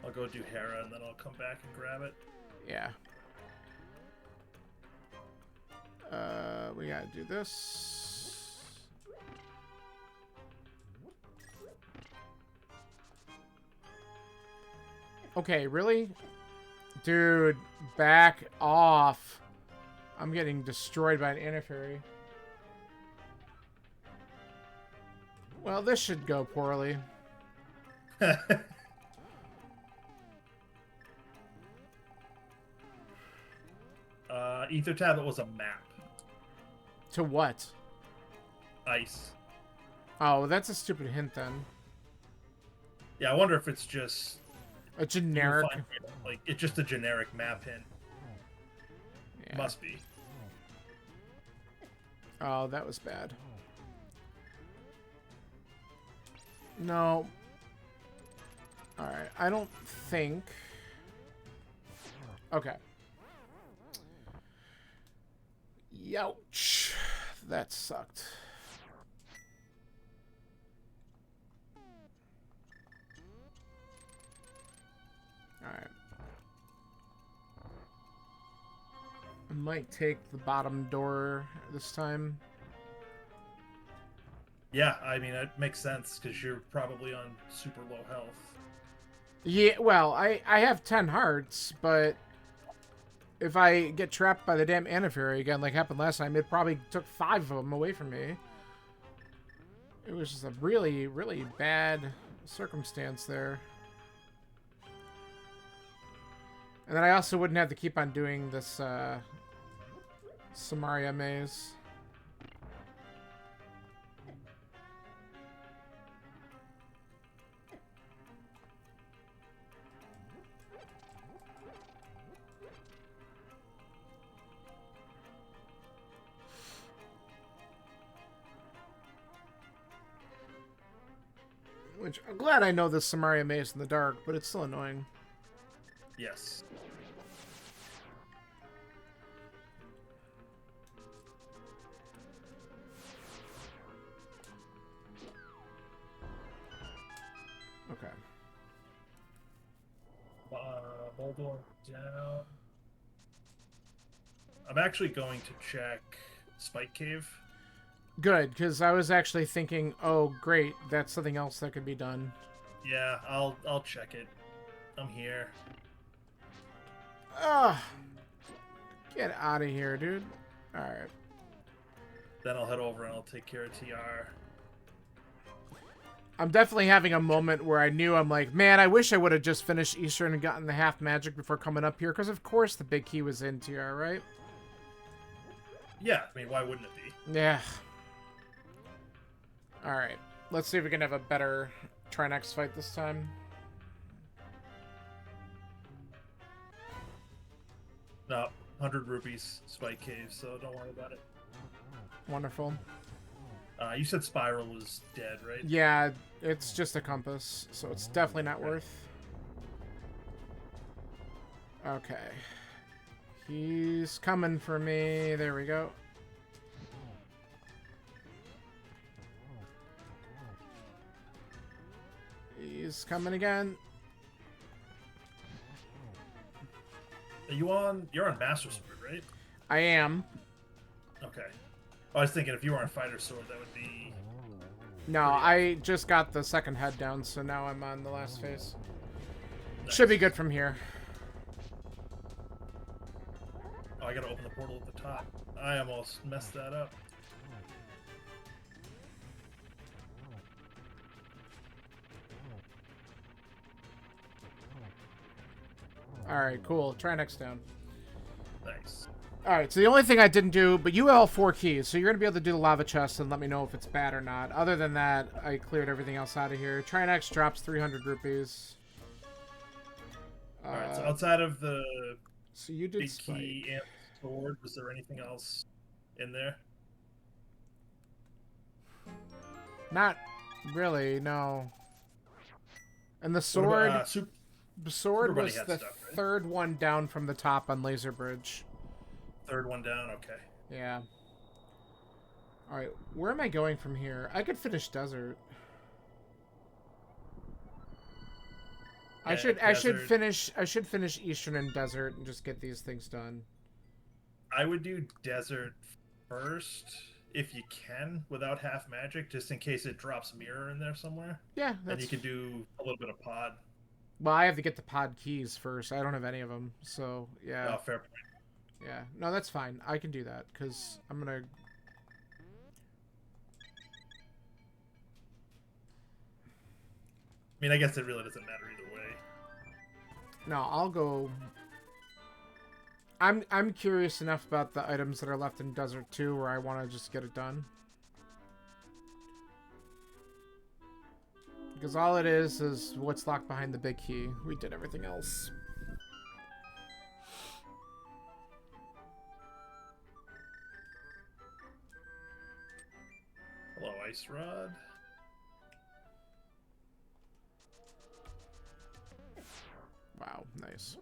I'll go do Hera and then I'll come back and grab it. Yeah. We gotta do this. Okay, really? Dude, back off. I'm getting destroyed by an antifairy. Well, this should go poorly. Ether Tablet was a map. To what? Ice. Oh, that's a stupid hint then. Yeah, I wonder if it's just... A generic... Like, it's just a generic map hint. Yeah. Must be. Oh, that was bad. No. Alright, I don't think... Okay. Youch. That sucked. Alright. I might take the bottom door this time. Yeah, I mean, it makes sense, because you're probably on super low health. Yeah, well, I have 10 hearts, but if I get trapped by the damn antifairy again, like happened last time, it probably took 5 of them away from me. It was just a really, really bad circumstance there. And then I also wouldn't have to keep on doing this Samaria maze. Which, I'm glad I know this Samaria maze in the dark, but it's still annoying. Yes. Okay. Bulldog down. I'm actually going to check Spike Cave. Good, because I was actually thinking, oh, great, that's something else that could be done. Yeah, I'll check it. I'm here. Ugh. Get out of here, dude. Alright. Then I'll head over and I'll take care of TR. I'm definitely having a moment where I'm like, man, I wish I would have just finished Eastern and gotten the half magic before coming up here, because of course the big key was in TR, right? Yeah, I mean, why wouldn't it be? Yeah. Alright. Let's see if we can have a better Trinex fight this time. No, 100 rupees, Spike Cave, so don't worry about it. Wonderful. You said Spiral was dead, right? Yeah, it's just a compass, so it's definitely not worth. Okay. He's coming for me. There we go. He's coming again. You're on Master Sword, right? I am. Okay. I was thinking if you were on Fighter Sword, that would be... No, I just got the second head down, so now I'm on the last phase. Nice. Should be good from here. Oh, I gotta open the portal at the top. I almost messed that up. Alright, cool. Try next down. Nice. Alright, so the only thing I didn't do, but you have all 4 keys, so you're going to be able to do the lava chest and let me know if it's bad or not. Other than that, I cleared everything else out of here. Trinex drops 300 rupees. Alright, so outside of the so you did big Spike. key and sword, was there anything else in there? Not really, no. And the sword... the sword was the stuff, right? Third one down from the top on Laser Bridge. Third one down, okay. Yeah. Alright, where am I going from here? I could finish Desert. Yeah, I should finish Eastern and Desert and just get these things done. I would do Desert first if you can without half magic, just in case it drops mirror in there somewhere. Yeah, and you can do a little bit of pod. Well, I have to get the pod keys first. I don't have any of them, so yeah. Oh, fair point. Yeah, no, that's fine. I can do that because I'm gonna. I mean, I guess it really doesn't matter either way. No, I'll go. I'm curious enough about the items that are left in Desert 2 where I want to just get it done. Because all it is what's locked behind the big key. We did everything else. Hello, Ice Rod. Wow, nice.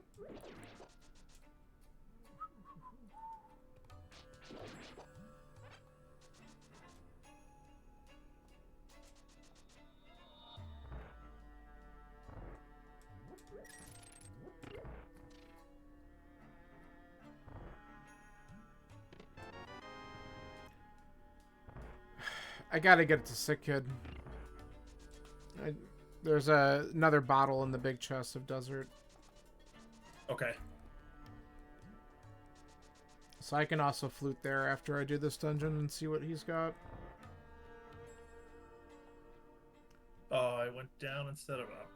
I gotta get it to Sick Kid. There's another bottle in the big chest of Desert. Okay. So I can also flute there after I do this dungeon and see what he's got. Oh, I went down instead of up.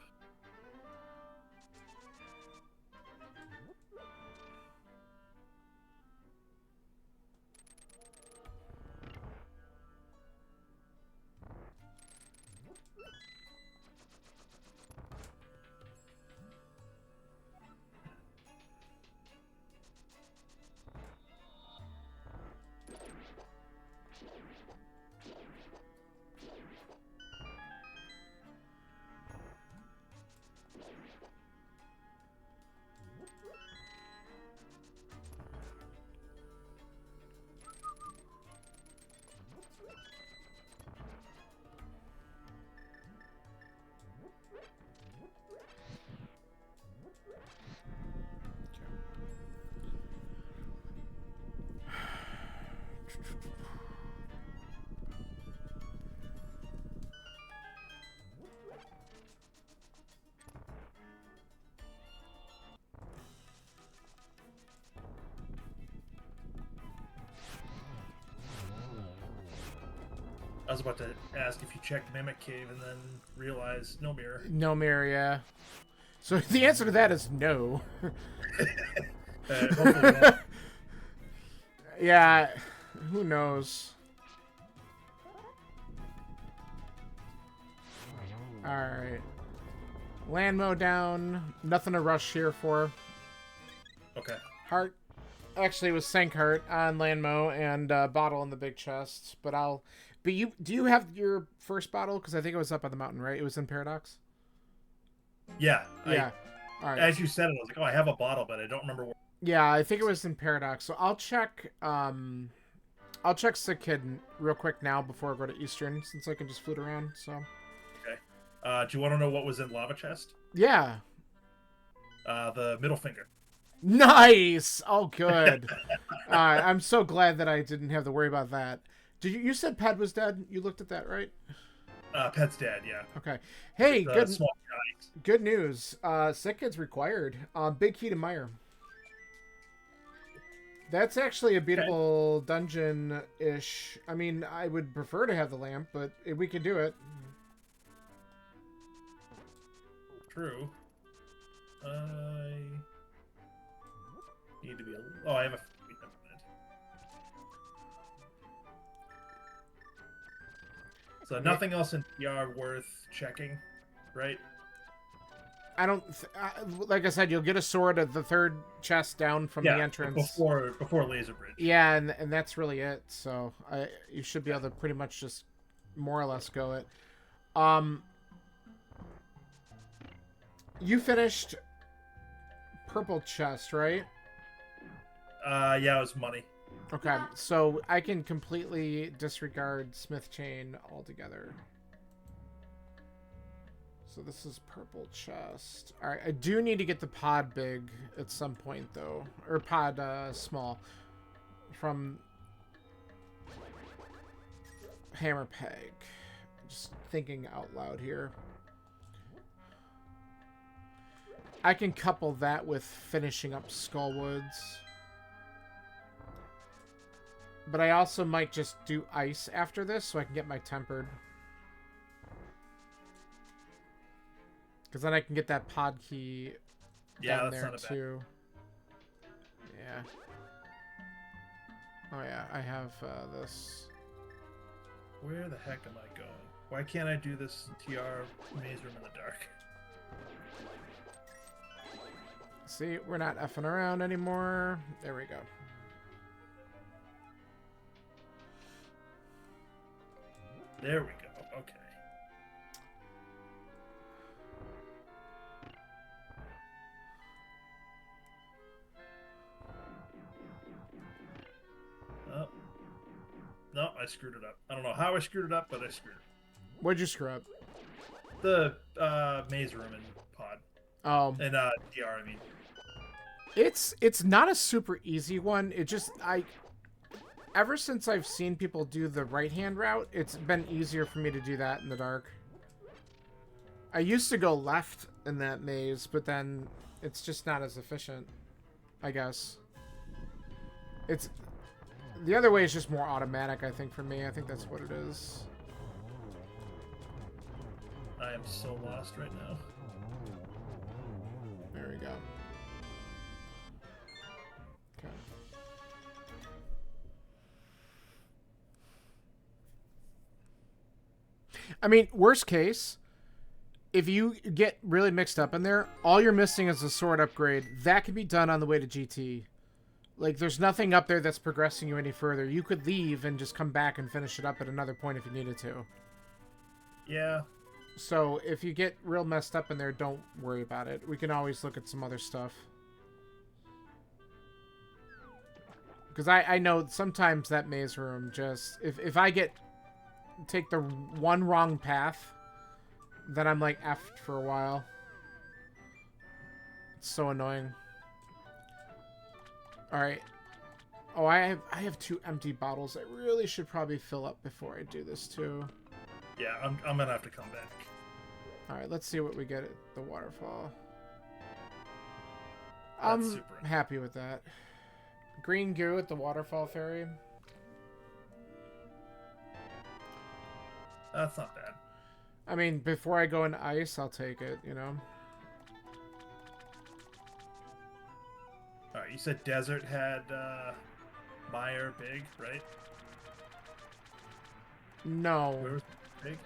I was about to ask if you checked Mimic Cave and then realized no mirror. No mirror, yeah. So the answer to that is no. Hopefully not. Yeah, who knows? Alright. Land mow down. Nothing to rush here for. Okay. Heart. Actually, it was Sank Heart on land mow and bottle in the big chest. But I'll... But you... Do you have your first bottle? Because I think it was up on the mountain, right? It was in Paradox? Yeah. Yeah. Alright. As you said it, I was like, oh, I have a bottle, but I don't remember where. Yeah, I think it was in Paradox. So I'll check... I'll check Sick Kid real quick now before I go to Eastern, since I can just flute around, so... Okay. Do you want to know what was in Lava Chest? Yeah. The middle finger. Nice! Oh, good. I'm so glad that I didn't have to worry about that. Did you said Ped was dead? You looked at that, right? Pet's dad, yeah. Okay. Hey, The good small giant. good news. Sick Kid's required. Big Key to Mire. That's actually a beatable dungeon-ish. I mean, I would prefer to have the lamp, but we could do it. True. I need to be a... Oh, I have a... Wait a minute. So nothing else in PR worth checking, right? I don't... like I said, you'll get a sword at the third chest down from the entrance. Before Laser Bridge. Yeah, and that's really it. So you should be able to pretty much just more or less go it. You finished purple chest, right? Yeah, it was money. Okay, so I can completely disregard Smith Chain altogether. So this is purple chest. All right, I do need to get the pod big at some point though, or pod small from Hammer Peg. Just thinking out loud here. I can couple that with finishing up Skullwoods. But I also might just do ice after this so I can get my tempered. Because then I can get that pod key down there too. Yeah. Oh yeah, I have this. Where the heck am I going? Why can't I do this TR maze room in the dark? See, we're not effing around anymore. There we go. There we go. Okay. Oh. No, I screwed it up. I don't know how I screwed it up, but I screwed it. What'd you screw up? The maze room and pod. Oh. And DR, I mean. It's not a super easy one. It just ever since I've seen people do the right-hand route, it's been easier for me to do that in the dark. I used to go left in that maze, but then it's just not as efficient, I guess. It's the other way is just more automatic, I think, for me. I think that's what it is. I am so lost right now. There we go. Okay. I mean, worst case, if you get really mixed up in there, all you're missing is a sword upgrade. That can be done on the way to GT. Like, there's nothing up there that's progressing you any further. You could leave and just come back and finish it up at another point if you needed to. Yeah. So, if you get real messed up in there, don't worry about it. We can always look at some other stuff. Because I know sometimes that maze room just... If I take the one wrong path, then I'm like effed for a while. It's so annoying. Alright. Oh, I have 2 empty bottles. I really should probably fill up before I do this too. Yeah, I'm gonna have to come back. Alright, let's see what we get at the waterfall. I'm happy with that. Green goo at the waterfall ferry. That's not bad. I mean, before I go into ice, I'll take it, you know? Alright, you said Desert had Meyer big, right? No. Where was big?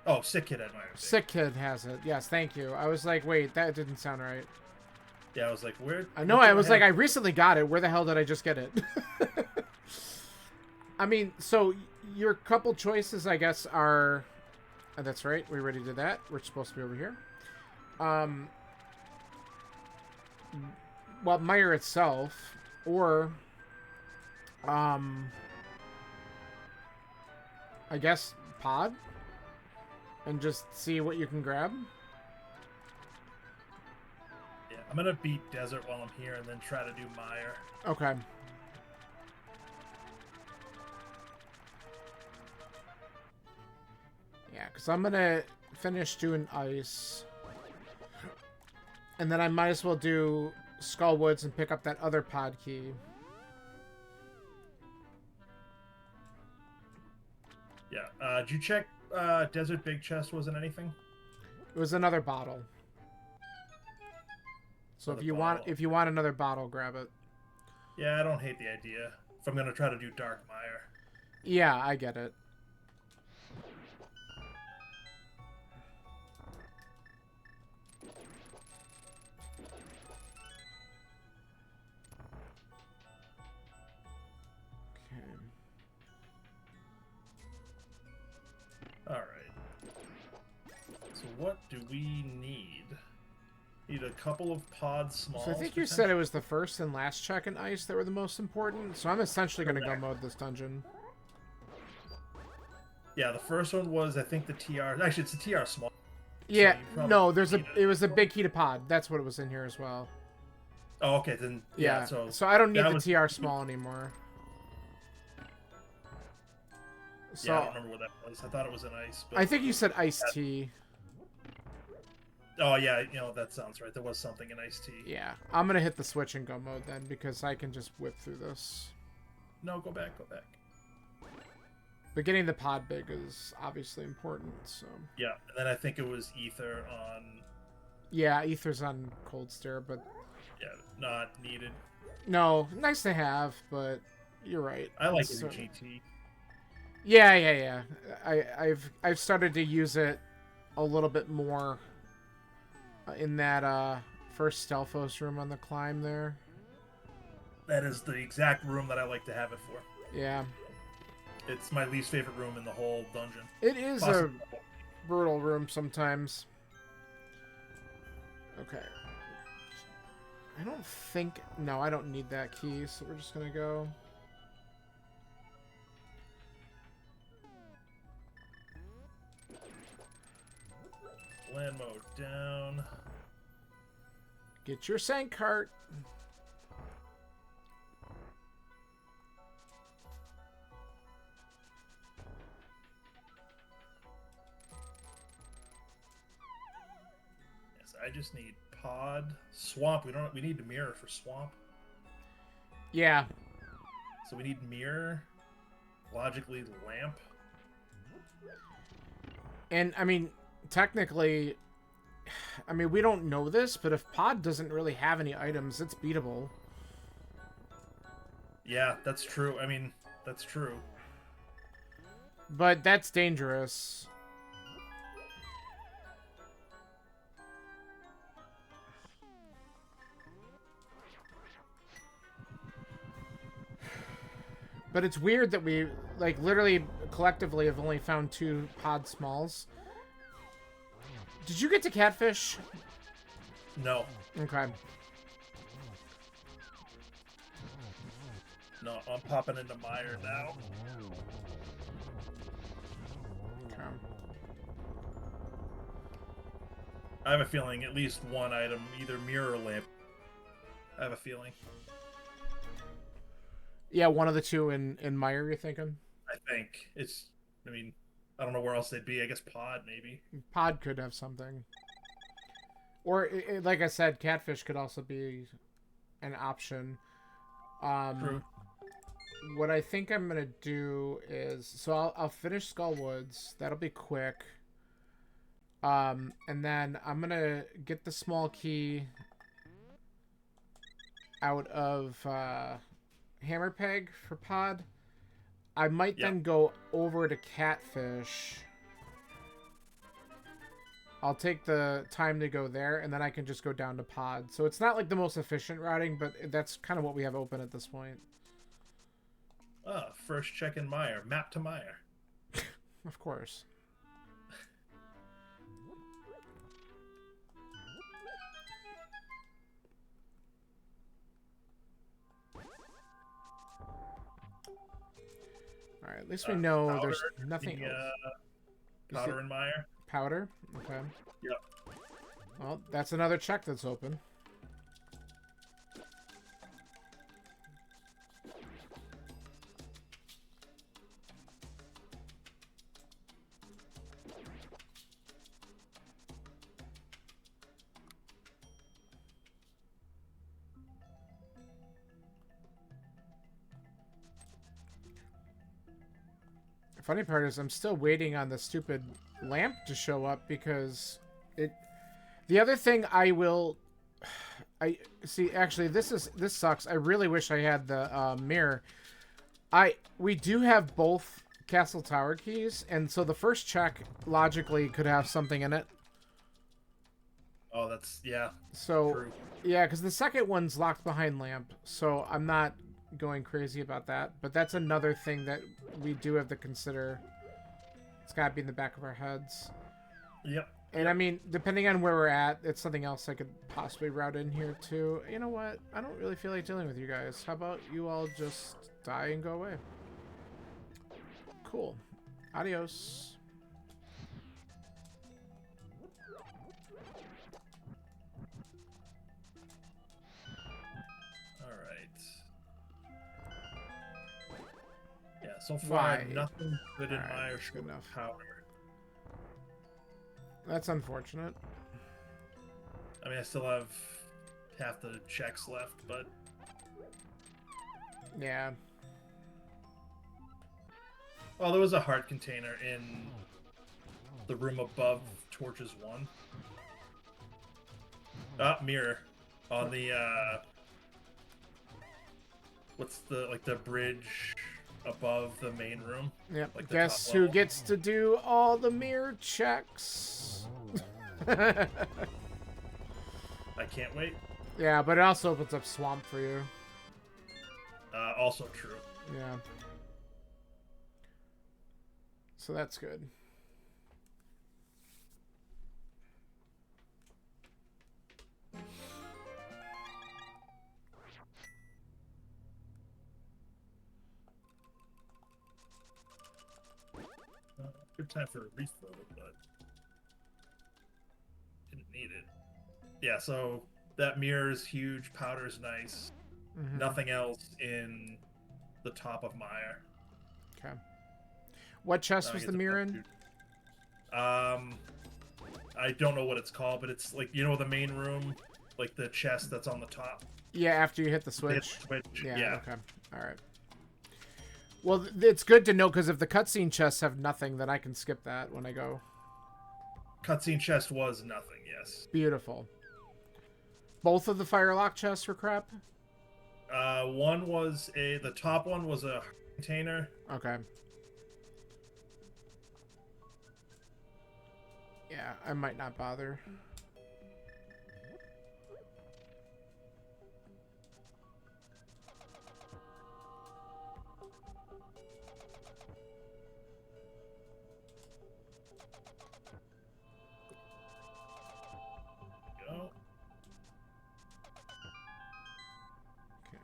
Oh, Sick Kid had Meyer big. Sick Kid has it. Yes, thank you. I was like, wait, that didn't sound right. Yeah, I was like, where? I know, I was like, I recently got it. Where the hell did I just get it? I mean, so your couple choices, I guess, are... that's right. We already did that. We're supposed to be over here. Well, Meyer itself, or... I guess Pod? And just see what you can grab? Yeah, I'm gonna beat Desert while I'm here and then try to do Meyer. Okay. Yeah, because I'm going to finish doing ice. And then I might as well do Skullwoods and pick up that other pod key. Yeah, did you check Desert Big Chest wasn't anything? It was another bottle. So Another if you want another bottle, grab it. Yeah, I don't hate the idea. If I'm gonna try to do Dark Meyer. Yeah, I get it. Alright. So what do we need? Need a couple of pod smalls. So I think you said it was the first and last check in ice that were the most important. So I'm essentially going to go mode this dungeon. Yeah, the first one was, I think, the TR. Actually, it's the TR small. Yeah, So no, it was a big key to pod. That's what it was in here as well. Oh, okay, then, yeah. So I don't need the TR small anymore. So, yeah, I don't remember what that was. I thought it was an ice. But I think you said iced tea. Oh, yeah, that sounds right. There was something in iced tea. Yeah, I'm going to hit the switch and go mode then, because I can just whip through this. No, go back, go back. But getting the pod big is obviously important, so... Yeah, and then I think it was Ether on... Yeah, Ether's on Cold Stare, but... Yeah, not needed. No, nice to have, but you're right. I like it in GT. Yeah. I've started to use it a little bit more in that first Stelphos room on the climb there. That is the exact room that I like to have it for. Yeah. It's my least favorite room in the whole dungeon. It is a brutal room sometimes. Okay. I don't think... No, I don't need that key, so we're just going to go... Land mode down. Get your sank cart. Yes, I just need pod. Swamp. We need a mirror for swamp. Yeah. So we need mirror. Logically lamp. And I mean, technically, we don't know this, but if pod doesn't really have any items, it's beatable. Yeah, that's true. I mean, that's true. But that's dangerous. But it's weird that we, like, literally, collectively have only found 2 pod smalls. Did you get to catfish? No. Okay. No, I'm popping into Meyer now. Okay. I have a feeling at least one item, either mirror or lamp. I have a feeling. Yeah, one of the 2 in Meyer, you're thinking? I think. I mean, I don't know where else they'd be. I guess pod, maybe. Pod could have something. Or, like I said, catfish could also be an option. True. what I think I'm gonna do is, so I'll finish Skull Woods. That'll be quick. And then I'm gonna get the small key out of Hammer Peg for Pod. I might then go over to Catfish. I'll take the time to go there, and then I can just go down to Pod. So it's not like the most efficient routing, but that's kind of what we have open at this point. First check in Meyer. Map to Meyer. Of course. Alright, at least we know powder, there's nothing else. Powder and Meyer. Powder? Okay. Yep. Well, that's another check that's open. The funny part is I'm still waiting on the stupid lamp to show up because it... The other thing I see, actually, this sucks. I really wish I had the mirror. We do have both Castle Tower keys, and so the first check logically could have something in it. Oh, that's, yeah. So, true. Yeah, because the second one's locked behind lamp, so I'm not going crazy about that. But that's another thing that we do have to consider. It's got to be in the back of our heads. Yep. And I mean, depending on where we're at, it's something else I could possibly route in here too. You know what? I don't really feel like dealing with you guys. How about you all just die and go away? Cool. Adios. Alright. Yeah, so far, Why? nothing good in Alright, Meyer that's good enough. powder. That's unfortunate. I mean, I still have half the checks left, but... Yeah. Oh, there was a heart container in the room above Torches 1. Mirror. On the, what's the, like, the bridge above the main room? Yep. Like the Guess top who level. gets to do all the mirror checks? I can't wait. Yeah, but it also opens up swamp for you. Also true. Yeah. So that's good. Good time for a refill, but didn't need it. Yeah, so that mirror is huge. Powder's nice. Mm-hmm. Nothing else in the top of Meyer. Okay. What chest Now I was get the to mirror fuck in? I don't know what it's called, but it's like, you know, the main room, like the chest that's on the top. Yeah, after you hit the Hit switch. the switch. Yeah, Yeah. okay. All right. Well, it's good to know because if the cutscene chests have nothing, then I can skip that when I go. Cutscene chest was nothing, yes. Beautiful. Both of the Firelock chests were crap? One was the top one was a container. Okay. Yeah, I might not bother. Go. Okay.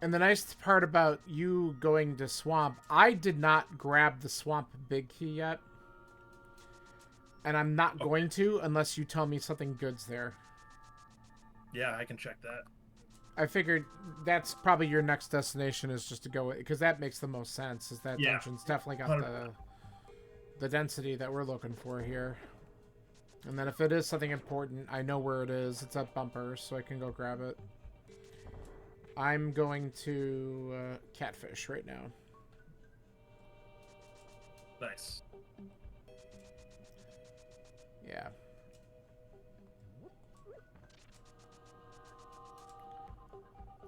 And the nice part about you going to Swamp, I did not grab the Swamp Big Key yet. And I'm not going to unless you tell me something good's there. Yeah, I can check that. I figured that's probably your next destination is just to go, because that makes the most sense. Is that Yeah, dungeon's definitely got 100%. the density that we're looking for here. And then if it is something important, I know where it is. It's at Bumper, so I can go grab it. I'm going to Catfish right now. Nice. Yeah.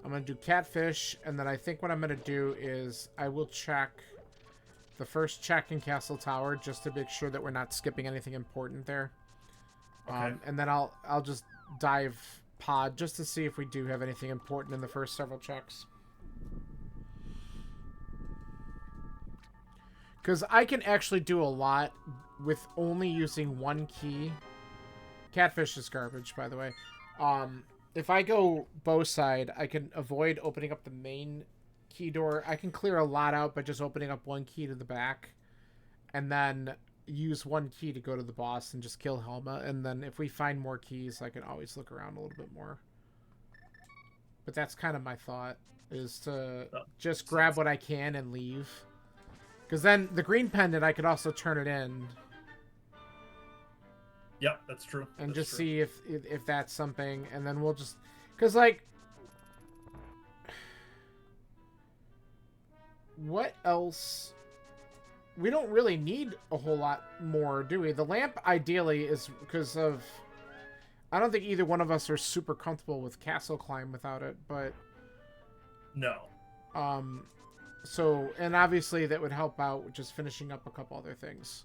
I'm going to do Catfish, and then I think what I'm going to do is I will check the first check in Castle Tower just to make sure that we're not skipping anything important there. Okay. And then I'll just dive pod just to see if we do have anything important in the first several checks. Because I can actually do a lot with only using one key. Catfish is garbage, by the way. If I go bow side, I can avoid opening up the main key door. I can clear a lot out by just opening up one key to the back. And then use one key to go to the boss and just kill Helma. And then if we find more keys, I can always look around a little bit more. But that's kind of my thought, is to just grab what I can and leave. Because then the green pendant, I could also turn it in. Yep, that's true. And that's just true. see if that's something. And then we'll just... Because, like... What else... We don't really need a whole lot more, do we? The lamp, ideally, is because of... I don't think either one of us are super comfortable with Castle Climb without it, but... No. So, and obviously that would help out with just finishing up a couple other things.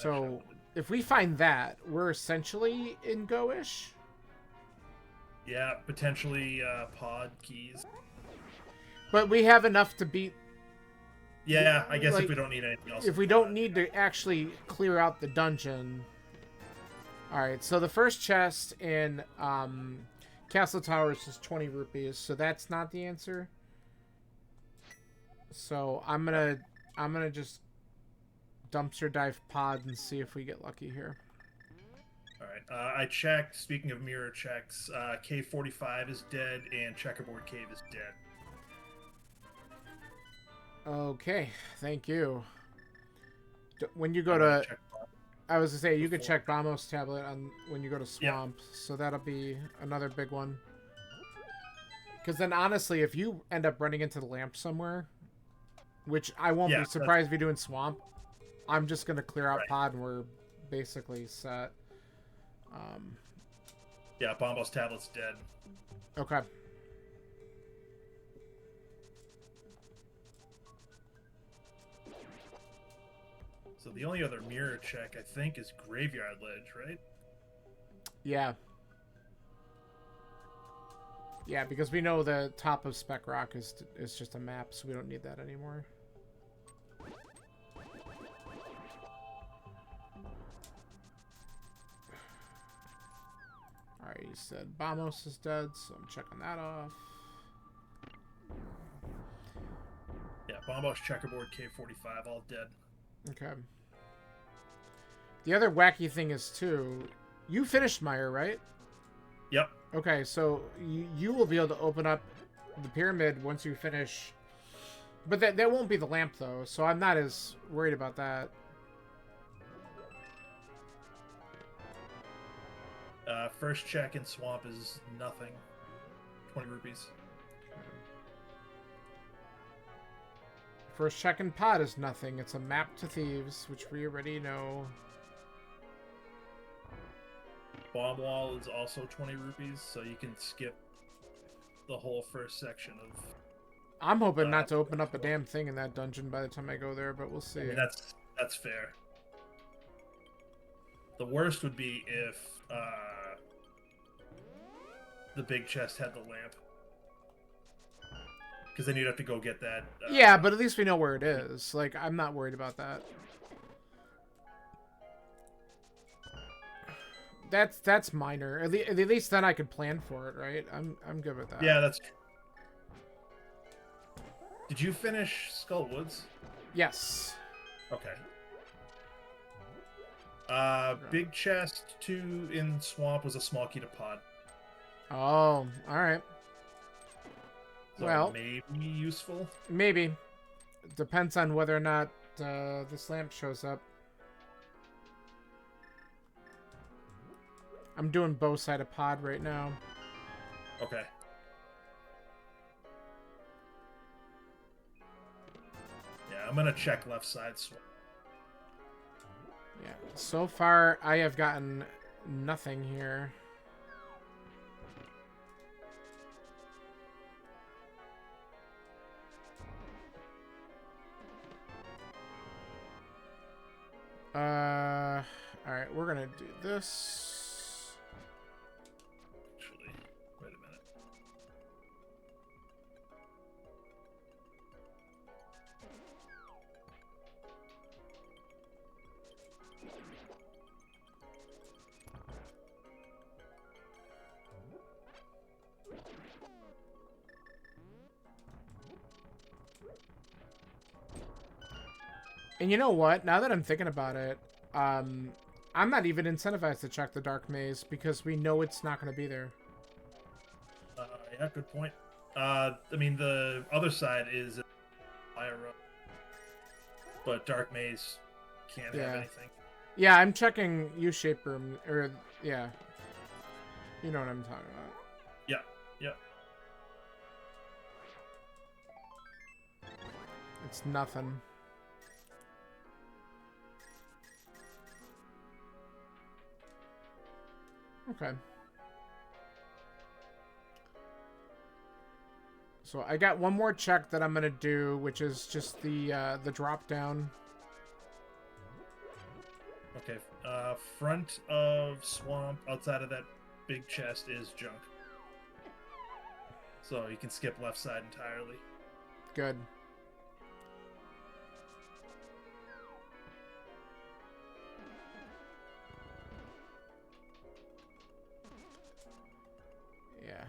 So, if we find that, we're essentially in go-ish. Yeah, potentially pod keys. But we have enough to beat... Yeah, I guess like, if we don't need anything else. If we don't need to actually clear out the dungeon... Alright, so the first chest in Castle Tower is just 20 rupees, so that's not the answer. So I'm gonna just dumpster dive pod and see if we get lucky here. Alright, I checked, speaking of mirror checks, K45 is dead and Checkerboard Cave is dead. Okay, thank you. When you go to... I was gonna say, you could check Bamos tablet on when you go to Swamp, so that'll be another big one. Because then, honestly, if you end up running into the lamp somewhere, which I won't be surprised if you do in Swamp, I'm just gonna clear out pod and we're basically set. Yeah, Bombo's tablet's dead. Okay. So the only other mirror check, I think, is Graveyard Ledge, right? Yeah. Yeah, because we know the top of Spec Rock is just a map, so we don't need that anymore. Alright, you said Bamos is dead, so I'm checking that off. Yeah, Bombo's Checkerboard, K45, all dead. Okay. The other wacky thing is, too, you finished Meyer, right? Yep. Okay, so you will be able to open up the pyramid once you finish. But that won't be the lamp, though, so I'm not as worried about that. First check in Swamp is nothing. 20 rupees. First check in Pod is nothing. It's a map to Thieves, which we already know. Bomb Wall is also 20 rupees, so you can skip the whole first section of... I'm hoping not to open up a damn thing in that dungeon by the time I go there, but we'll see. I mean, that's fair. The worst would be if the big chest had the lamp. Because then you'd have to go get that. Yeah, but at least we know where it is. Like, I'm not worried about that. That's minor. At least then I could plan for it, right? I'm good with that. Yeah, that's true. Did you finish Skull Woods? Yes. Okay. Big chest 2 in Swamp was a small key to pod. Oh, all right. So Well, maybe useful. maybe. Depends on whether or not this lamp shows up. I'm doing both side of pod right now. Okay. Yeah, I'm gonna check left side swamp. Yeah. So far, I have gotten nothing here. All right, we're gonna do this. Actually, wait a minute. And you know what? Now that I'm thinking about it, I'm not even incentivized to check the dark maze because we know it's not going to be there. Yeah, good point. I mean, the other side is fire road, but dark maze can't have anything. Yeah, I'm checking U-shape room, or yeah, you know what I'm talking about. Yeah, yeah. It's nothing. Okay. So I got one more check that I'm gonna do, which is just the drop down. Okay. Front of swamp, outside of that big chest, is junk. So you can skip left side entirely. Good. Yeah.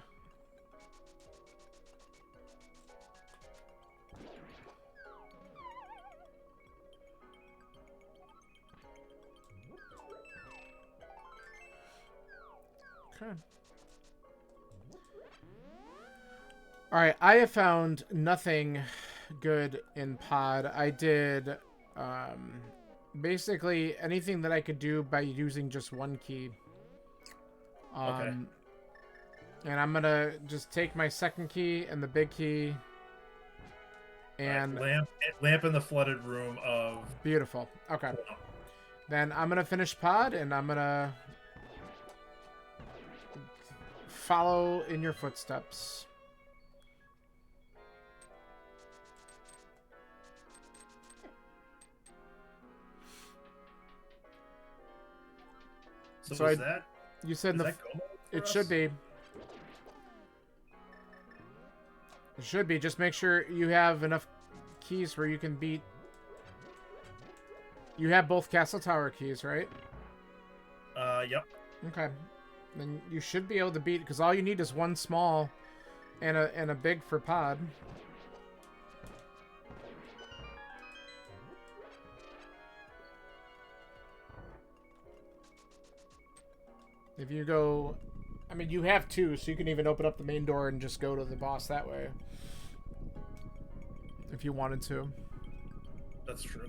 Okay. Alright, I have found nothing good in pod. I did basically anything that I could do by using just one key. Okay. And I'm gonna just take my second key and the big key and lamp in the flooded room of beautiful. Okay. Then I'm gonna finish pod and I'm gonna follow in your footsteps. So is that you said it should be. It should be. Just make sure you have enough keys where you can beat. You have both Castle Tower keys, right? Yep. Okay. Then you should be able to beat, because all you need is one small and a big for pod. If you go... I mean, you have two, so you can even open up the main door and just go to the boss that way. If you wanted to. That's true.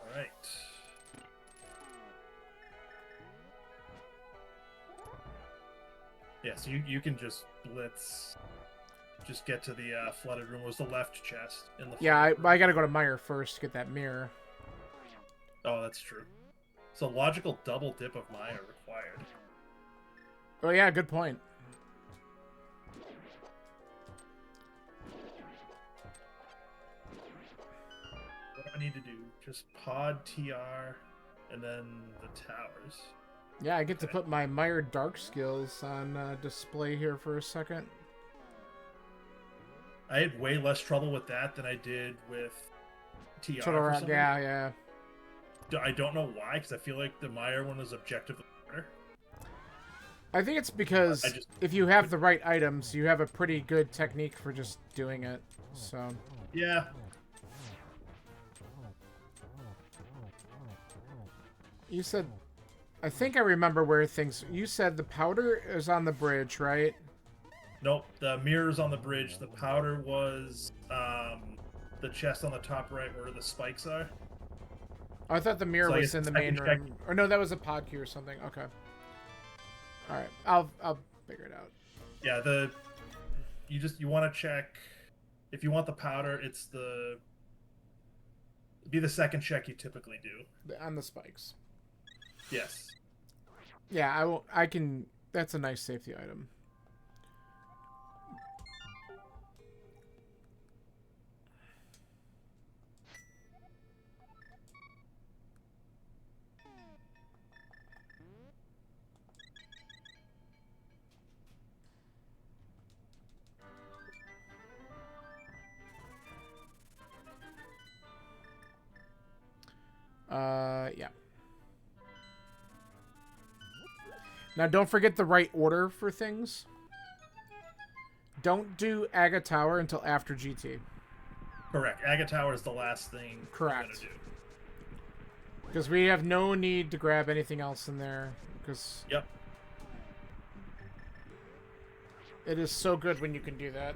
Alright. Yeah, so you can just blitz. Just get to the flooded room. It was the left chest in the Yeah, I gotta go to Meyer first to get that mirror. Oh, that's true. So logical double dip of Maya required. Oh yeah, good point. What do I need to do? Just pod TR and then the towers. Yeah, I get to put my Meyer Dark skills on display here for a second. I had way less trouble with that than I did with TR. Yeah, yeah. I don't know why, because I feel like the Meyer one was objectively better. I think it's because if you have the right items, you have a pretty good technique for just doing it. So yeah. You said, I think I remember where things. You said the powder is on the bridge, right? Nope, the mirror's on the bridge. The powder was the chest on the top right where the spikes are. Oh, I thought the mirror So was in the main room. Or no, that was a pod queue or something. Okay. All right, I'll figure it out. Yeah, you want to check if you want the powder. It'd be the second check you typically do On the spikes. Yes. Yeah, I can. That's a nice safety item. Yeah. Now, don't forget the right order for things. Don't do Aga Tower until after GT. Correct. Aga Tower is the last thing Correct. I'm gonna do. Because we have no need to grab anything else in there. Because Yep. It is so good when you can do that.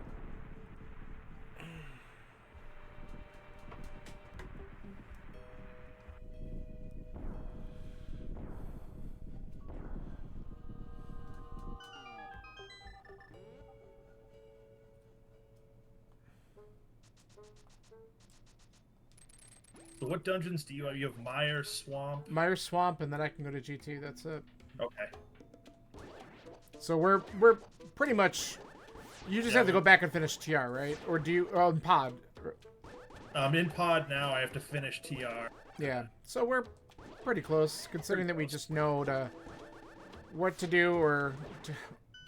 So what dungeons do you have? You have Meyer Swamp. Meyer Swamp, and then I can go to GT. That's it. Okay. So we're pretty much. You just have to go back and finish TR, right? Or do you? Pod. I'm in pod now. I have to finish TR. Yeah. So we're pretty close, considering that we just know what to do or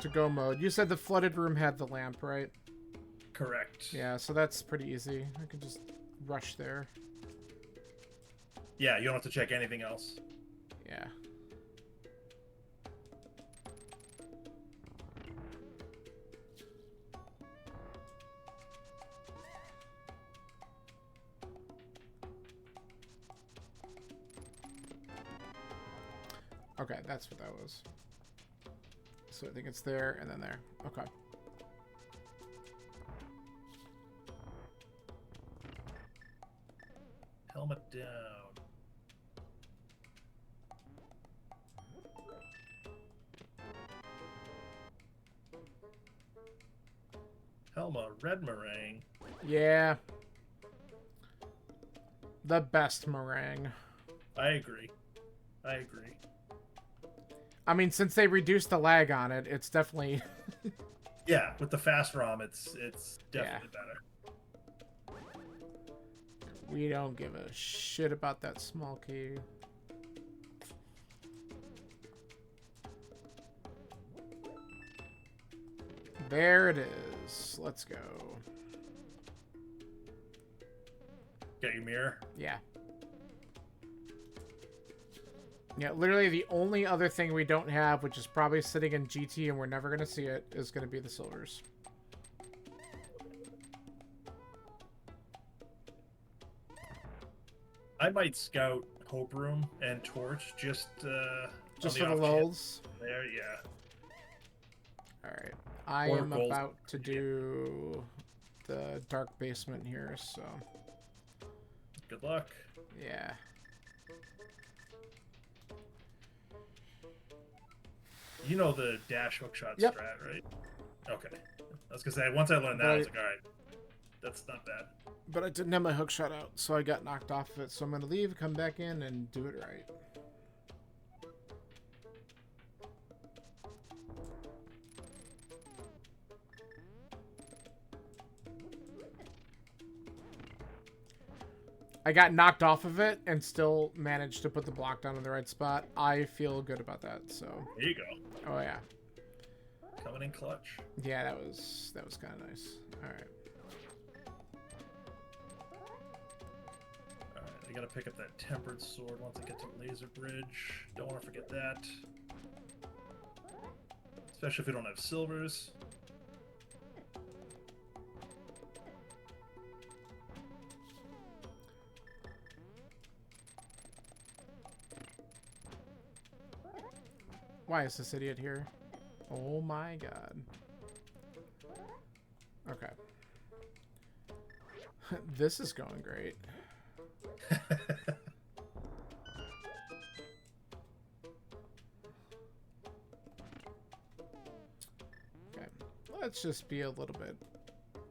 to go mode. You said the flooded room had the lamp, right? Correct. Yeah. So that's pretty easy. I can just rush there. Yeah, you don't have to check anything else. Yeah. Okay, that's what that was. So I think it's there and then there. Okay. Helmet down. Helma, red meringue. Yeah. The best meringue. I agree. I agree. I mean, since they reduced the lag on it, it's definitely... Yeah, with the fast ROM, it's definitely better. We don't give a shit about that small key. There it is. Let's go. Get your mirror? Yeah. Yeah, literally the only other thing we don't have, which is probably sitting in GT and we're never going to see it, is going to be the silvers. I might scout Hope Room and Torch just for the lulz. There, yeah. Alright. I am about to do the dark basement here, so... Good luck. Yeah. You know the dash hookshot Yep. strat, right? Okay. I was gonna say, once I learned that, I was like, alright, that's not bad. But I didn't have my hookshot out, so I got knocked off of it. So I'm going to leave, come back in, and do it right. I got knocked off of it and still managed to put the block down in the right spot. I feel good about that, so... There you go. Oh, yeah. Coming in clutch. Yeah, that was kind of nice. Alright. Alright, I I gotta pick up that tempered sword once I get to Laser Bridge. Don't want to forget that. Especially if we don't have silvers. Why is this idiot here? Oh my god. Okay. This is going great. Okay. Let's just be a little bit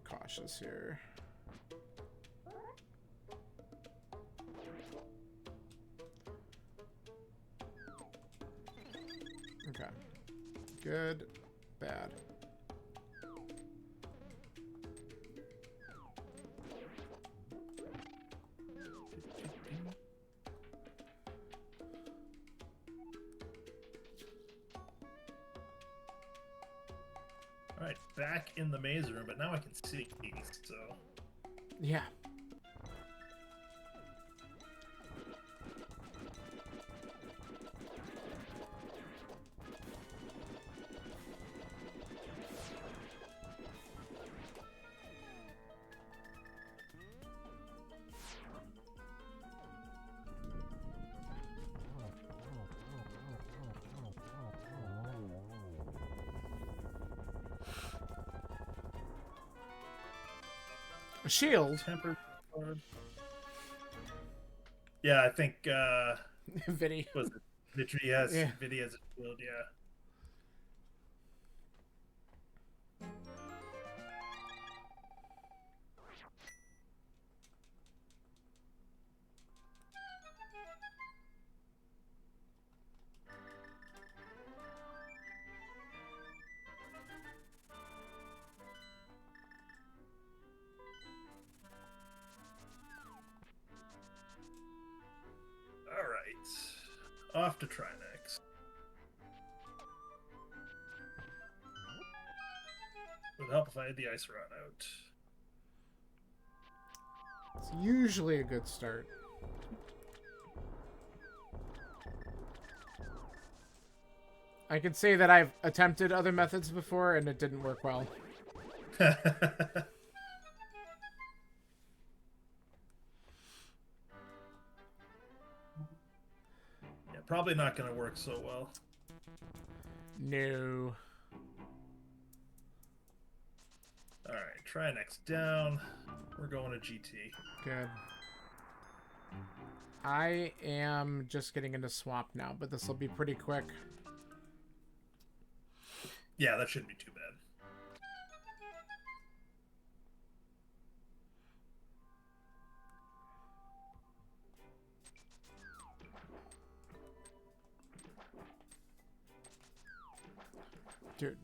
cautious here. Okay. Good. Bad. Alright, back in the maze room, but now I can see, so... Yeah. A shield? Tempered sword. Yeah, I think, Vinny. was it? Vitri has, Yeah. Vitty has a shield, yeah. Alright. Off to try next. Would help if I had the ice rod out. It's usually a good start. I can say that I've attempted other methods before and it didn't work well. Yeah, probably not going to work so well. No. Alright, try next down. We're going to GT. Good. I am just getting into swamp now, but this will be pretty quick. Yeah, that shouldn't be too bad. Dude.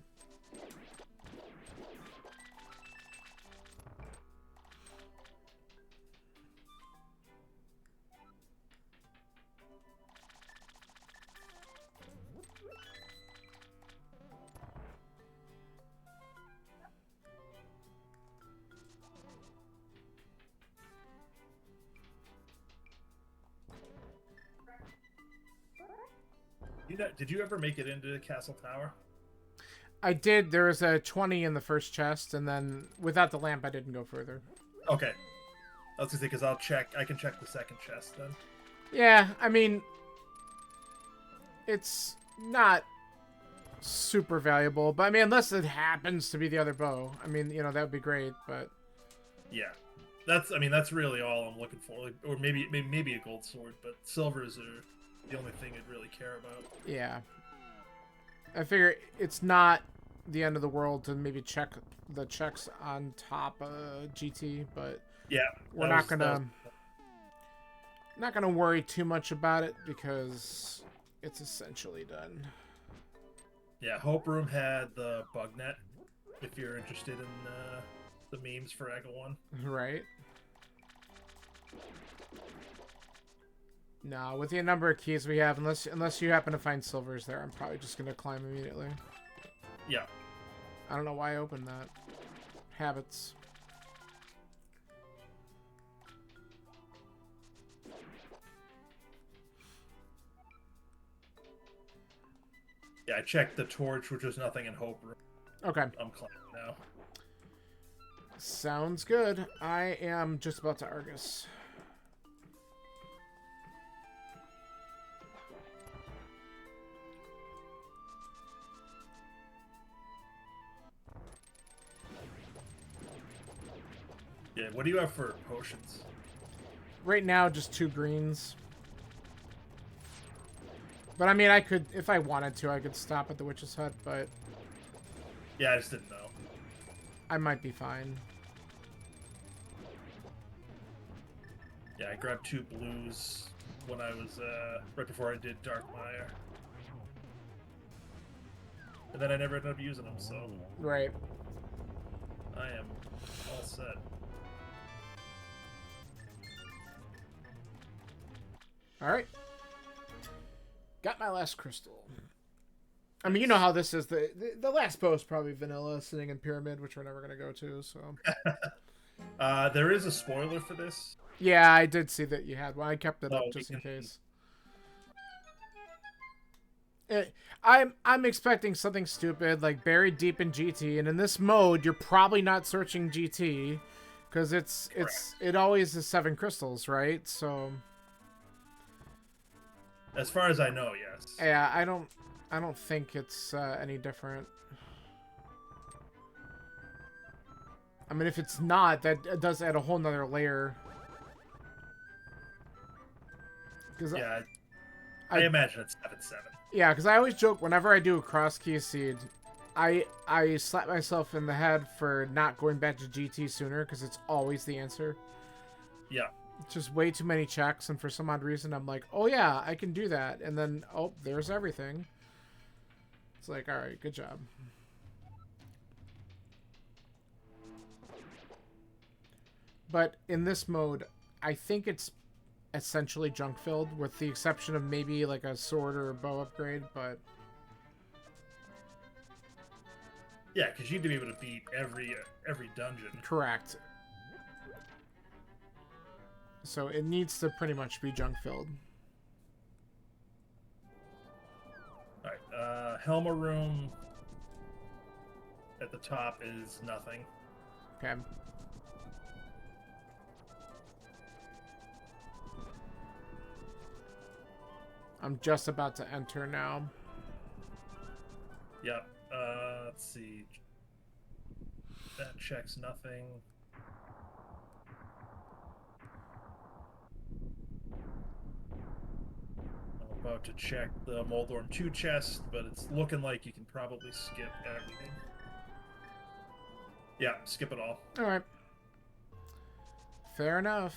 Did you ever make it into the castle tower? I did. There was a 20 in the first chest, and then without the lamp, I didn't go further. Okay. I was gonna say, because I can check the second chest then. Yeah, I mean, it's not super valuable, but I mean, unless it happens to be the other bow, I mean, you know, that would be great, but... Yeah. That's really all I'm looking for. Like, or maybe a gold sword, but silvers are the only thing I'd really care about. Yeah. I figure it's not the end of the world to maybe check the checks on top of GT, but yeah, we're not gonna worry too much about it because it's essentially done. Yeah, Hope Room had the bug net. If you're interested in the memes for Ega 1, right? No, with the number of keys we have, unless you happen to find silvers there, I'm probably just gonna climb immediately. Yeah. I don't know why I opened that. Habits. Yeah, I checked the torch, which was nothing in Hope Room. Okay. I'm climbing now. Sounds good. I am just about to Argus. Yeah, what do you have for potions? Right now, just 2 greens. But I mean, I could, if I wanted to, I could stop at the Witch's Hut, but Yeah, I just didn't know. I might be fine. Yeah, I grabbed 2 blues when I was, right before I did Darkmire. And then I never ended up using them, so Right. I am all set. Alright. Got my last crystal. I mean, you know how this is. The last bow is probably vanilla, sitting in Pyramid, which we're never going to go to, so... There is a spoiler for this. Yeah, I did see that you had one. I kept it up Oh, just in case. I'm expecting something stupid, like buried deep in GT, and in this mode, you're probably not searching GT, because it always is 7 crystals, right? So... As far as I know, yes. Yeah, I don't think it's any different. I mean, if it's not, that does add a whole nother layer. Yeah, I imagine it's 7-7. Yeah, because I always joke whenever I do a cross key seed, I slap myself in the head for not going back to GT sooner, because it's always the answer. Yeah. It's just way too many checks, and for some odd reason, I'm like, oh yeah, I can do that, and then, oh, there's everything. It's like, alright, good job. But in this mode, I think it's essentially junk filled, with the exception of maybe like a sword or a bow upgrade, but... Yeah, because you need to be able to beat every dungeon. Correct. So it needs to pretty much be junk filled. Alright, Helma Room at the top is nothing. Okay. I'm just about to enter now. Yep. Let's see. That checks nothing. I'm about to check the Moldorm 2 chest, but it's looking like you can probably skip everything. Yeah, skip it all. Alright. Fair enough.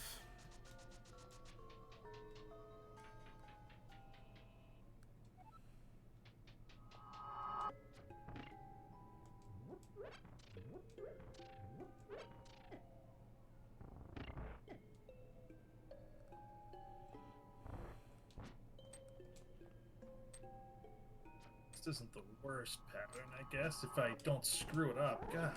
This isn't the worst pattern, I guess, if I don't screw it up. Gosh.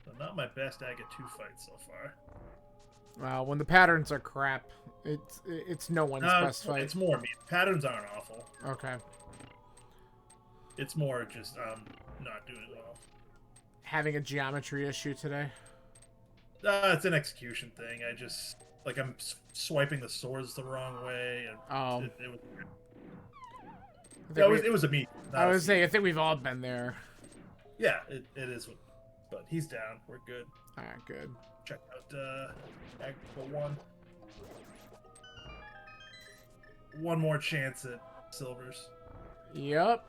So not my best Agate 2 fight so far. Well, when the patterns are crap, it's no one's best fight. It's more me. Patterns aren't awful. Okay. It's more just not doing well. Having a geometry issue today? It's an execution thing. I just like I'm swiping the swords the wrong way, and Oh. it was a me. I was saying, I think we've all been there. Yeah, it is. But he's down. We're good. Alright, good. Check out Agate 1. One more chance at silvers. Yep.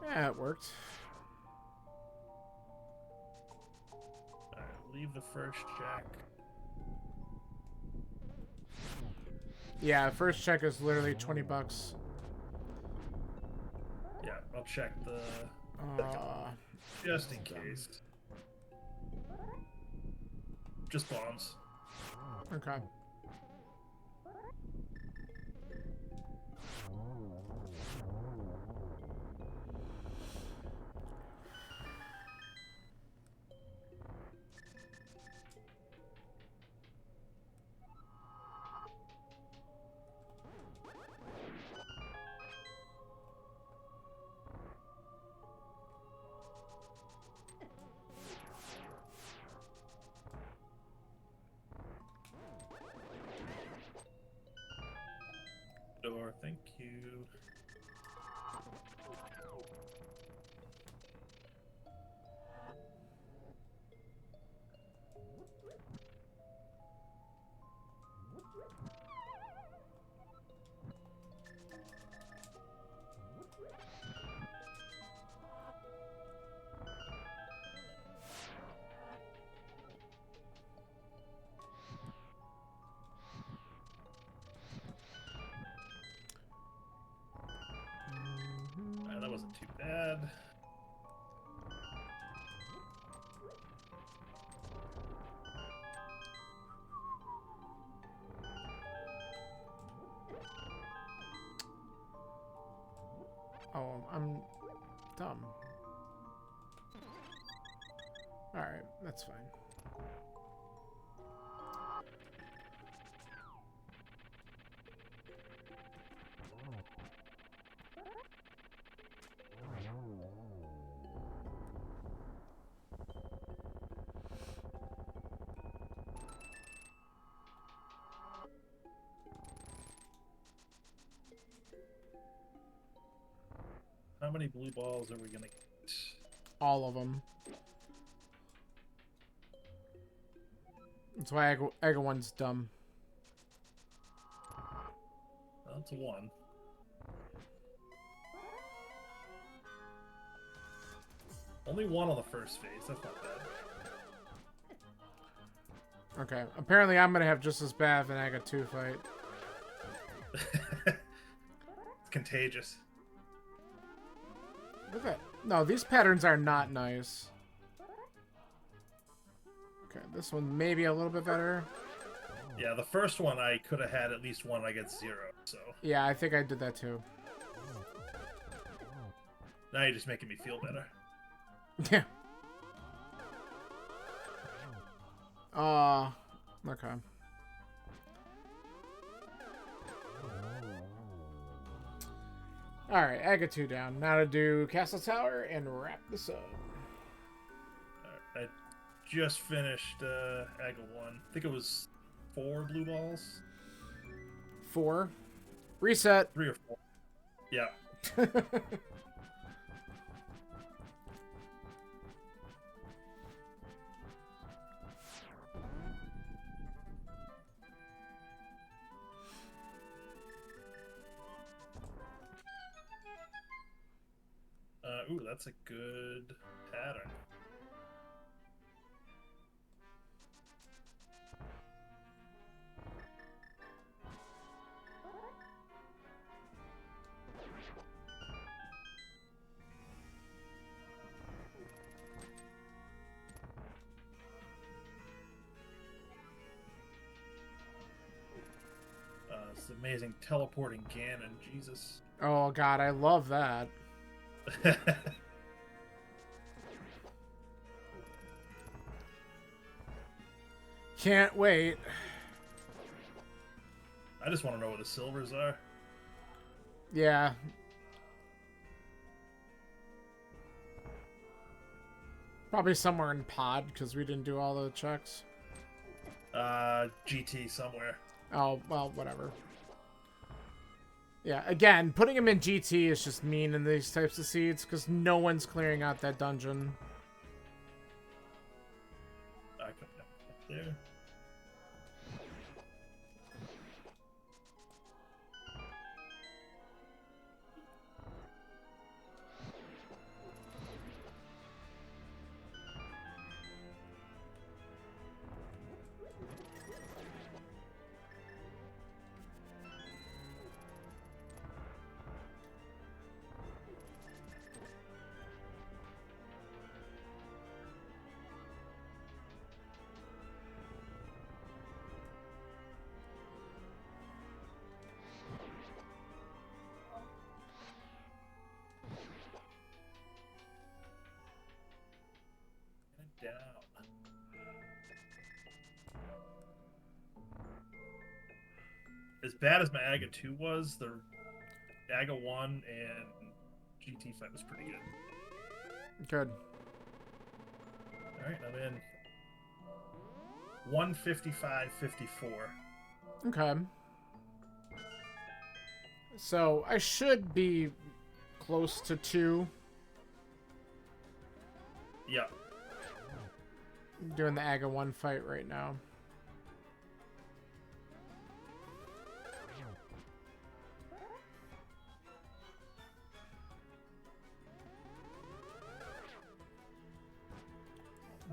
Yeah, it worked. believe the first check. Yeah, first check is literally $20. Yeah, I'll check the Uh, just in case. Just bombs. okay. Door, thank you. That wasn't too bad. Oh, I'm dumb. Alright, that's fine. How many blue balls are we gonna get? All of them. That's why Ega 1's dumb. That's a 1. Only 1 on the first phase. That's not bad. Okay, apparently I'm gonna have just as bad of an Ega 2 fight. It's contagious. Look at no, these patterns are not nice. Okay, this one may be a little bit better. Yeah, the first one I could have had at least 1. I get 0. So Yeah, I think I did that too. now you're just making me feel better. Yeah. Okay. Alright, Ega 2 down. Now to do Castle Tower and wrap this up. I just finished Aga 1. I think it was 4 blue balls. 4. Reset. 3 or 4. Yeah. Ooh, that's a good pattern. It's amazing teleporting Ganon, Jesus. Oh god, I love that. Can't wait. I just want to know where the silvers are. Yeah. Probably somewhere in pod, because we didn't do all the checks. GT somewhere. Oh, well, whatever. Yeah, again, putting him in GT is just mean in these types of seeds, because no one's clearing out that dungeon. I come up there. as bad as my AGA 2 was, the AGA 1 and GT fight was pretty good. Good. All right, I'm in 155.54. Okay. So I should be close to 2. Yep. I'm doing the AGA 1 fight right now.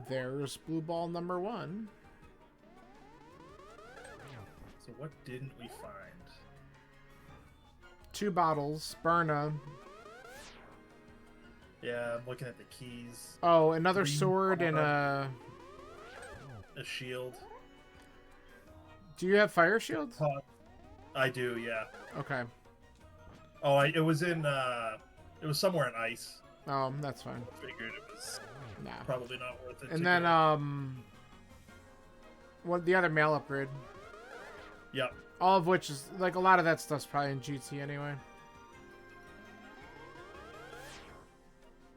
There's blue ball number 1. So what didn't we find? 2 bottles. Burna. Yeah, I'm looking at the keys. Oh, another 3 sword and a shield. Do you have fire shield? I do, yeah. Okay. Oh, it was somewhere in ice. Oh, that's fine. Figured it was Nah. probably not worth it. And then what the other mail upgrade? Yep. All of which is like a lot of that stuff's probably in GT anyway.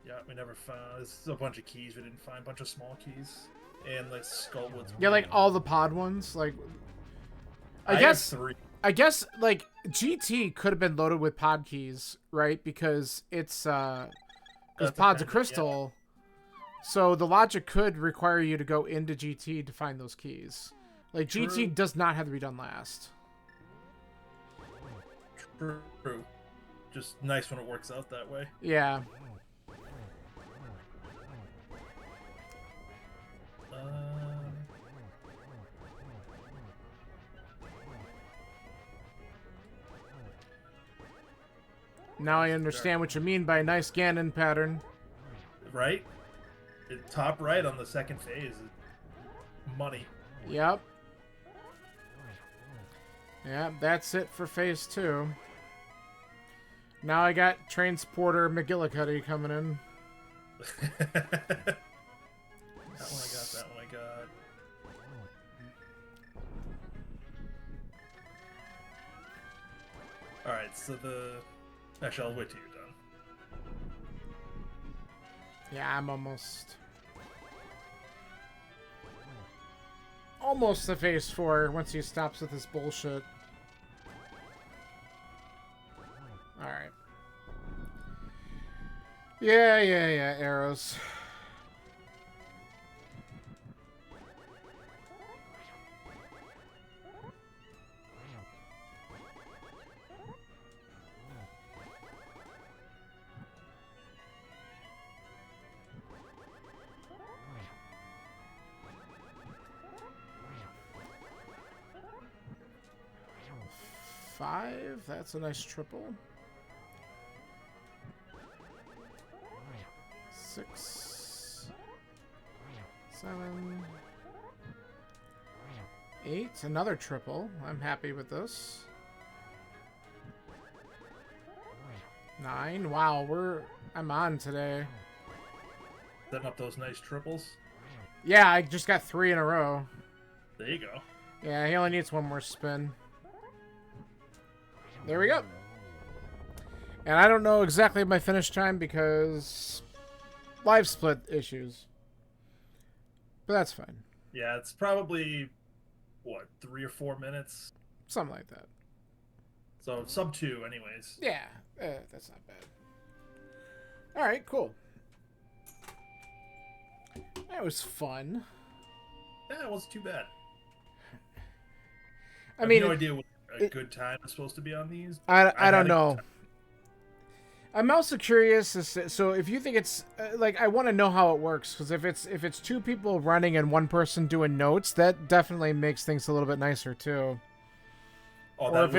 Yeah, we never found. There's a bunch of keys we didn't find. A bunch of small keys, and like Skullwoods. Yeah, like all the pod ones. Like, I have guess 3. I guess like GT could have been loaded with pod keys, right? Because it's because pod's a crystal. Yeah. So the logic could require you to go into GT to find those keys. Like True. GT does not have to be done last. True. Just nice when it works out that way. Yeah. Now I understand what you mean by nice Ganon pattern. Right? Top right on the second phase. Money. Yep. Yeah, that's it for phase 2. Now I got Transporter McGillicuddy coming in. That one I got. Alright, so actually, I'll wait till you're done. Yeah, I'm almost to phase 4 once he stops with his bullshit. Alright. Yeah, arrows. Five. That's a nice triple. 6, 7, 8. Another triple. I'm happy with this. 9. Wow, I'm on today. Setting up those nice triples. Yeah, I just got 3 in a row. There you go. Yeah, he only needs one more spin. There we go. And I don't know exactly my finish time because live split issues. But that's fine. Yeah, it's probably, what, 3 or 4 minutes? Something like that. So, sub 2 anyways. Yeah, that's not bad. Alright, cool. That was fun. Yeah, it wasn't too bad. I mean, no idea what a good time is supposed to be on these. I don't know. I'm also curious as to, so if you think it's like, I want to know how it works, because if it's 2 people running and 1 person doing notes, that definitely makes things a little bit nicer too. Oh,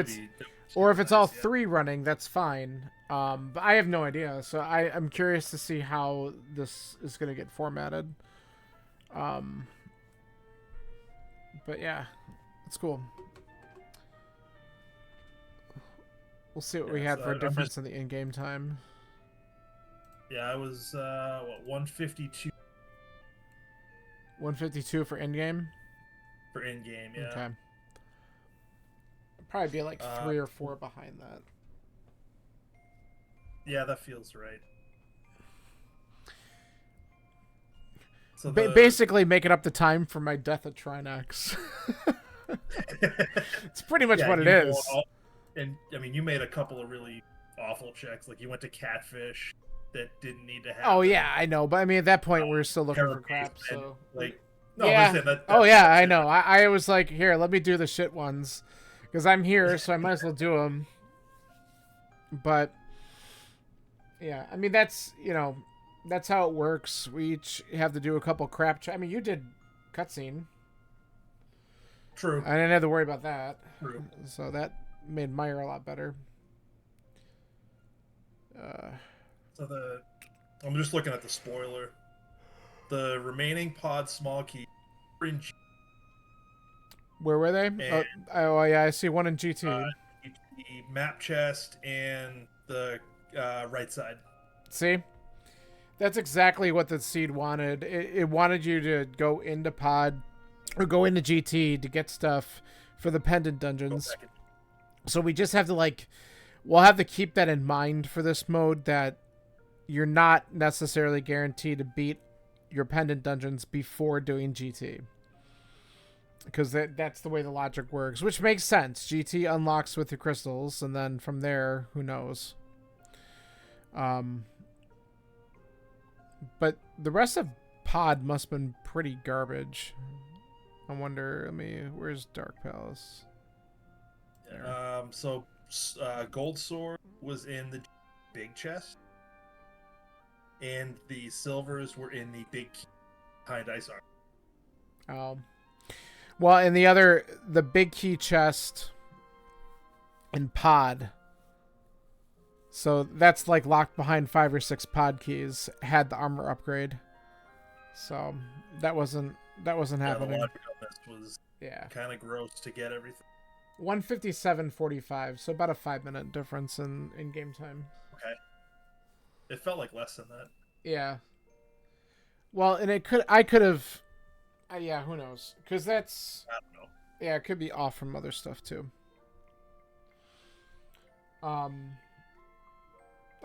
or if it's all 3 running, that's fine. But I have no idea, so I'm curious to see how this is going to get formatted. But yeah, it's cool. We'll see what we had for a difference in the in-game time. Yeah, I was, 152. 152 for in-game? For in-game, yeah. Okay. Probably be like 3 or 4 behind that. Yeah, that feels right. So Basically making up the time for my death at Trinex. It's pretty much yeah, what it is. And I mean, you made a couple of really awful checks. Like you went to catfish that didn't need to happen. Oh yeah, I know, but I mean at that point we're still looking for crap. So like, no, yeah. that, oh yeah, I know. I was like, here, let me do the shit ones, because I'm here, so I might as well do them. But yeah, I mean that's that's how it works. We each have to do a couple crap. I mean, you did cutscene. True. I didn't have to worry about that. True. So that made Meyer a lot better. So I'm just looking at the spoiler. The remaining pod small key are in where were they? Oh yeah, I see one in GT. the map chest and the right side. See? That's exactly what the seed wanted. It wanted you to go into pod or go into GT to get stuff for the pendant dungeons. So we just have to we'll have to keep that in mind for this mode, that you're not necessarily guaranteed to beat your pendant dungeons before doing GT. Because that's the way the logic works, which makes sense. GT unlocks with the crystals, and then from there, who knows? But the rest of pod must have been pretty garbage. I wonder, where's Dark Palace? So Gold Sword was in the big chest, and the silvers were in the big key behind Ice Armor. Well, and the big key chest in pod, so that's like locked behind 5 or 6 pod keys, had the armor upgrade. So that wasn't happening. The logic on this was kind of gross to get everything. 157.45, so about a 5-minute difference in game time. Okay. It felt like less than that. Yeah. Well, and I could have. Yeah, who knows? Because that's. I don't know. Yeah, it could be off from other stuff too.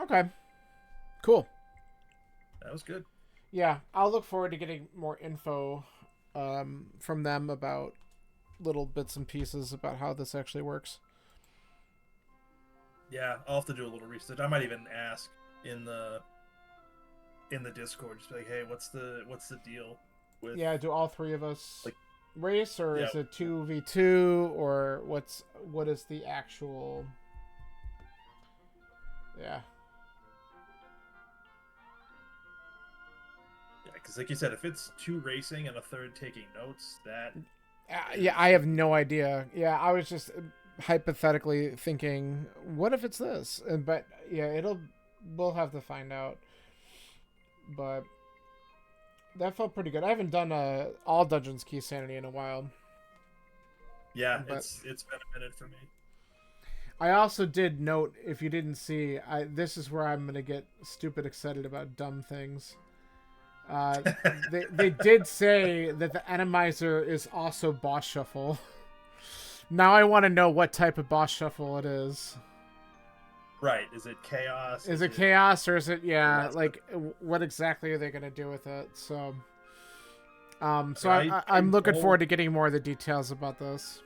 Okay. Cool. That was good. Yeah, I'll look forward to getting more info from them about little bits and pieces about how this actually works. Yeah, I'll have to do a little research. I might even ask in the Discord, just be like, hey, what's the deal with? Yeah, do all 3 of us race, or yeah. is it 2v2, or what is the actual? Yeah. Yeah, because like you said, if it's 2 racing and a 3rd taking notes, that. Yeah, I have no idea. Yeah, I was just hypothetically thinking, what if it's this? But yeah, we'll have to find out. But that felt pretty good. I haven't done all dungeons Keysanity in a while. Yeah, it's been a minute for me. I also did note, if you didn't see, this is where I'm gonna get stupid excited about dumb things. They did say that the Enemizer is also boss shuffle. Now I want to know what type of boss shuffle it is. Right. Is it chaos? Is it chaos, or is it what exactly are they going to do with it? So I'm looking forward to getting more of the details about this.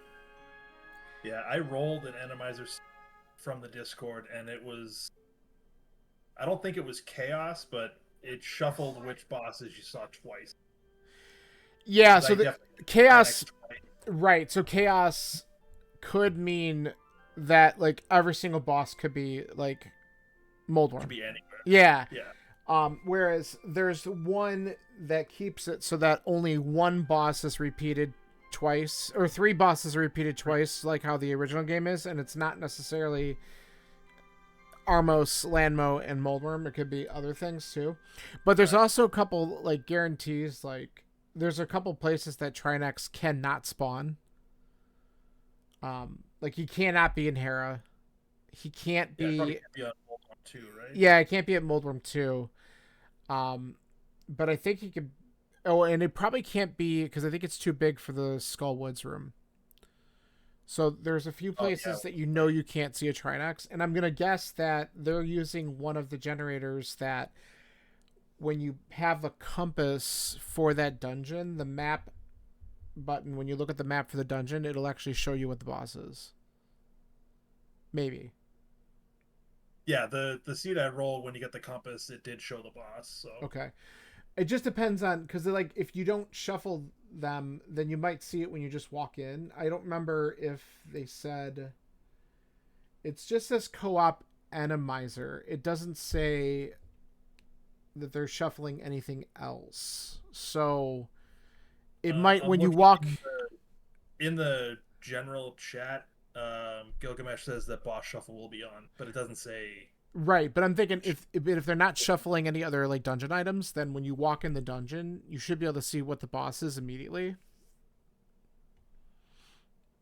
Yeah, I rolled an Enemizer from the Discord, and it was, I don't think it was chaos, but it shuffled which bosses you saw twice. Yeah, so the chaos, right? So chaos could mean that every single boss could be Moldworm. Could be anywhere. Yeah. Yeah. Whereas there's one that keeps it so that only one boss is repeated twice, or 3 bosses are repeated twice, like how the original game is, and it's not necessarily Armos, Landmo, and Moldworm. It could be other things too. But there's also a couple guarantees. There's a couple places that Trinex cannot spawn. He cannot be in Hera. He can't be. Yeah, can't be on Moldworm 2, right? Yeah, it can't be at Moldworm 2. But I think he could. Oh, and it probably can't be, because I think it's too big for the Skull Woods room. So there's a few Oh yeah. places that you know you can't see a Trinox, and I'm gonna guess that they're using one of the generators that when you have a compass for that dungeon, the map button, when you look at the map for the dungeon, it'll actually show you what the boss is. Maybe. Yeah, the seed I rolled when you get the compass, it did show the boss. So Okay. It just depends on because like if you don't shuffle them, then you might see it when you just walk in. I don't remember if they said it's just this co-op animizer. It doesn't say that they're shuffling anything else. So it might I'm when you looking walk. in the general chat. Gilgamesh says that boss shuffle will be on, but it doesn't say. Right, but I'm thinking if they're not shuffling any other like dungeon items, then when you walk in the dungeon, you should be able to see what the boss is immediately.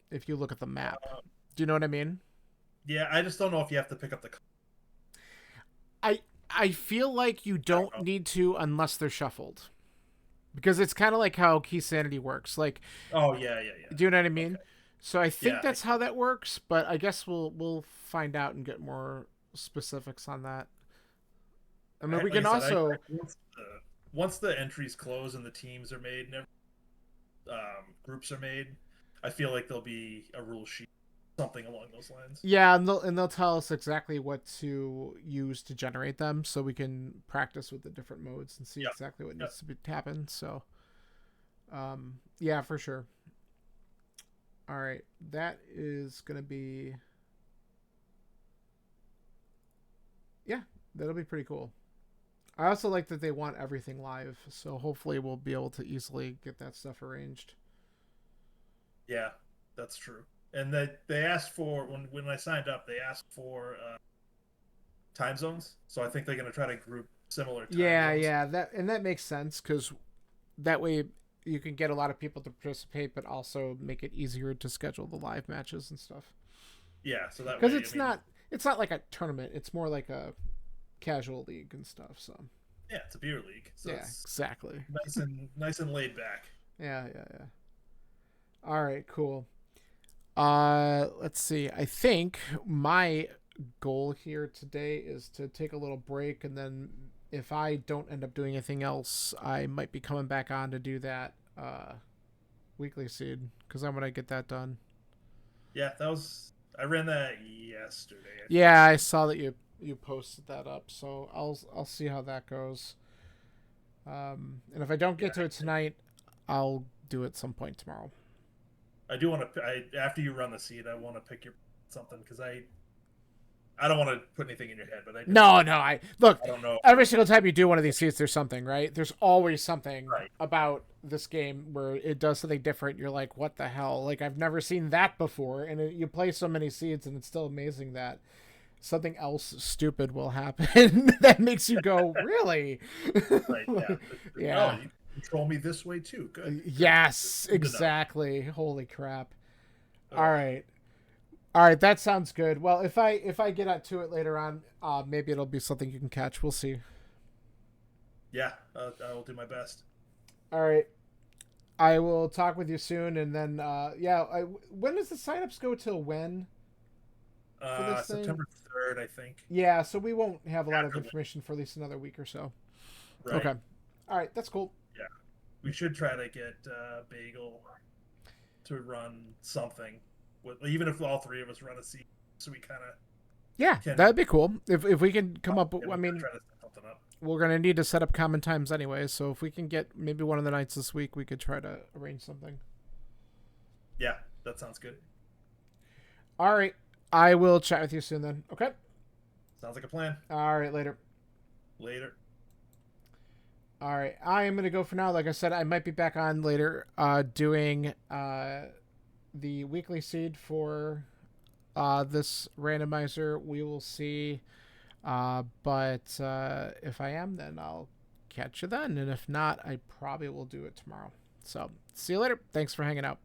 If you look at the map, do you know what I mean? Yeah, I just don't know if you have to pick up the. I I feel like you don't need to unless they're shuffled, because it's kind of like how Keysanity works. Like, Oh yeah, yeah, yeah. do you know what I mean? Okay. So I think Yeah, that's how that works, but I guess we'll find out and get more specifics on that. I mean, we like can I said, also. once the entries close and the teams are made and groups are made, I feel like there'll be a rule sheet, something along those lines. Yeah, and they'll tell us exactly what to use to generate them, so we can practice with the different modes and see Yep. exactly what Yep. needs to be happen. So, yeah, for sure. All right, that is gonna be, yeah, that'll be pretty cool. I also like that they want everything live, so hopefully we'll be able to easily get that stuff arranged. Yeah, that's true. And they asked for when I signed up, they asked for time zones. So I think they're going to try to group similar time Yeah, zones. yeah, that makes sense because that way you can get a lot of people to participate, but also make it easier to schedule the live matches and stuff. Yeah, so that Because way, I mean, it's not like a tournament; it's more like a casual league and stuff. So yeah, it's a beer league, so yeah, it's exactly. nice and laid back. Yeah, yeah, yeah. All right, cool. Let's see. I think my goal here today is to take a little break, and then if I don't end up doing anything else, I might be coming back on to do that weekly seed because I'm gonna get that done. Yeah, that was I ran that yesterday. I think. Yeah, I saw that you posted that up, so I'll see how that goes. And if I don't get to Yeah, it tonight, I'll do it some point tomorrow. I do want to. After you run the seed, I want to pick your something because I don't want to put anything in your head, but I just No, no. I look I don't know. every single time you do one of these seats, there's something, right? There's always something Right. about this game where it does something different. You're like, what the hell? Like I've never seen that before. And you play so many seeds, and it's still amazing that something else stupid will happen that makes you go, really? Right. Yeah. Yeah. Oh, you control me this way too. Good. Yes, Good to know. exactly. Holy crap. All Ugh. right. All right, that sounds good. Well, if I get out to it later on, maybe it'll be something you can catch. We'll see. Yeah, I will do my best. All right. I will talk with you soon, and then yeah. When does the signups go till when for this thing? September 3rd, I think. Yeah, so we won't have a lot of After, information for at least another week or so. right. Okay. All right, that's cool. Yeah. We should try to get Bagel to run something, even if all three of us run a seat, so we kind of Yeah, can. that'd be cool. If we can come up. I mean, try to set something up. we're gonna need to set up common times anyway. So if we can get maybe one of the nights this week, we could try to arrange something. Yeah, that sounds good. All right. I will chat with you soon then. Okay. Sounds like a plan. All right. Later. Later. All right. I am going to go for now. Like I said, I might be back on later doing the weekly seed for this randomizer. We will see. But if I am, then I'll catch you then. And if not, I probably will do it tomorrow. So see you later. Thanks for hanging out.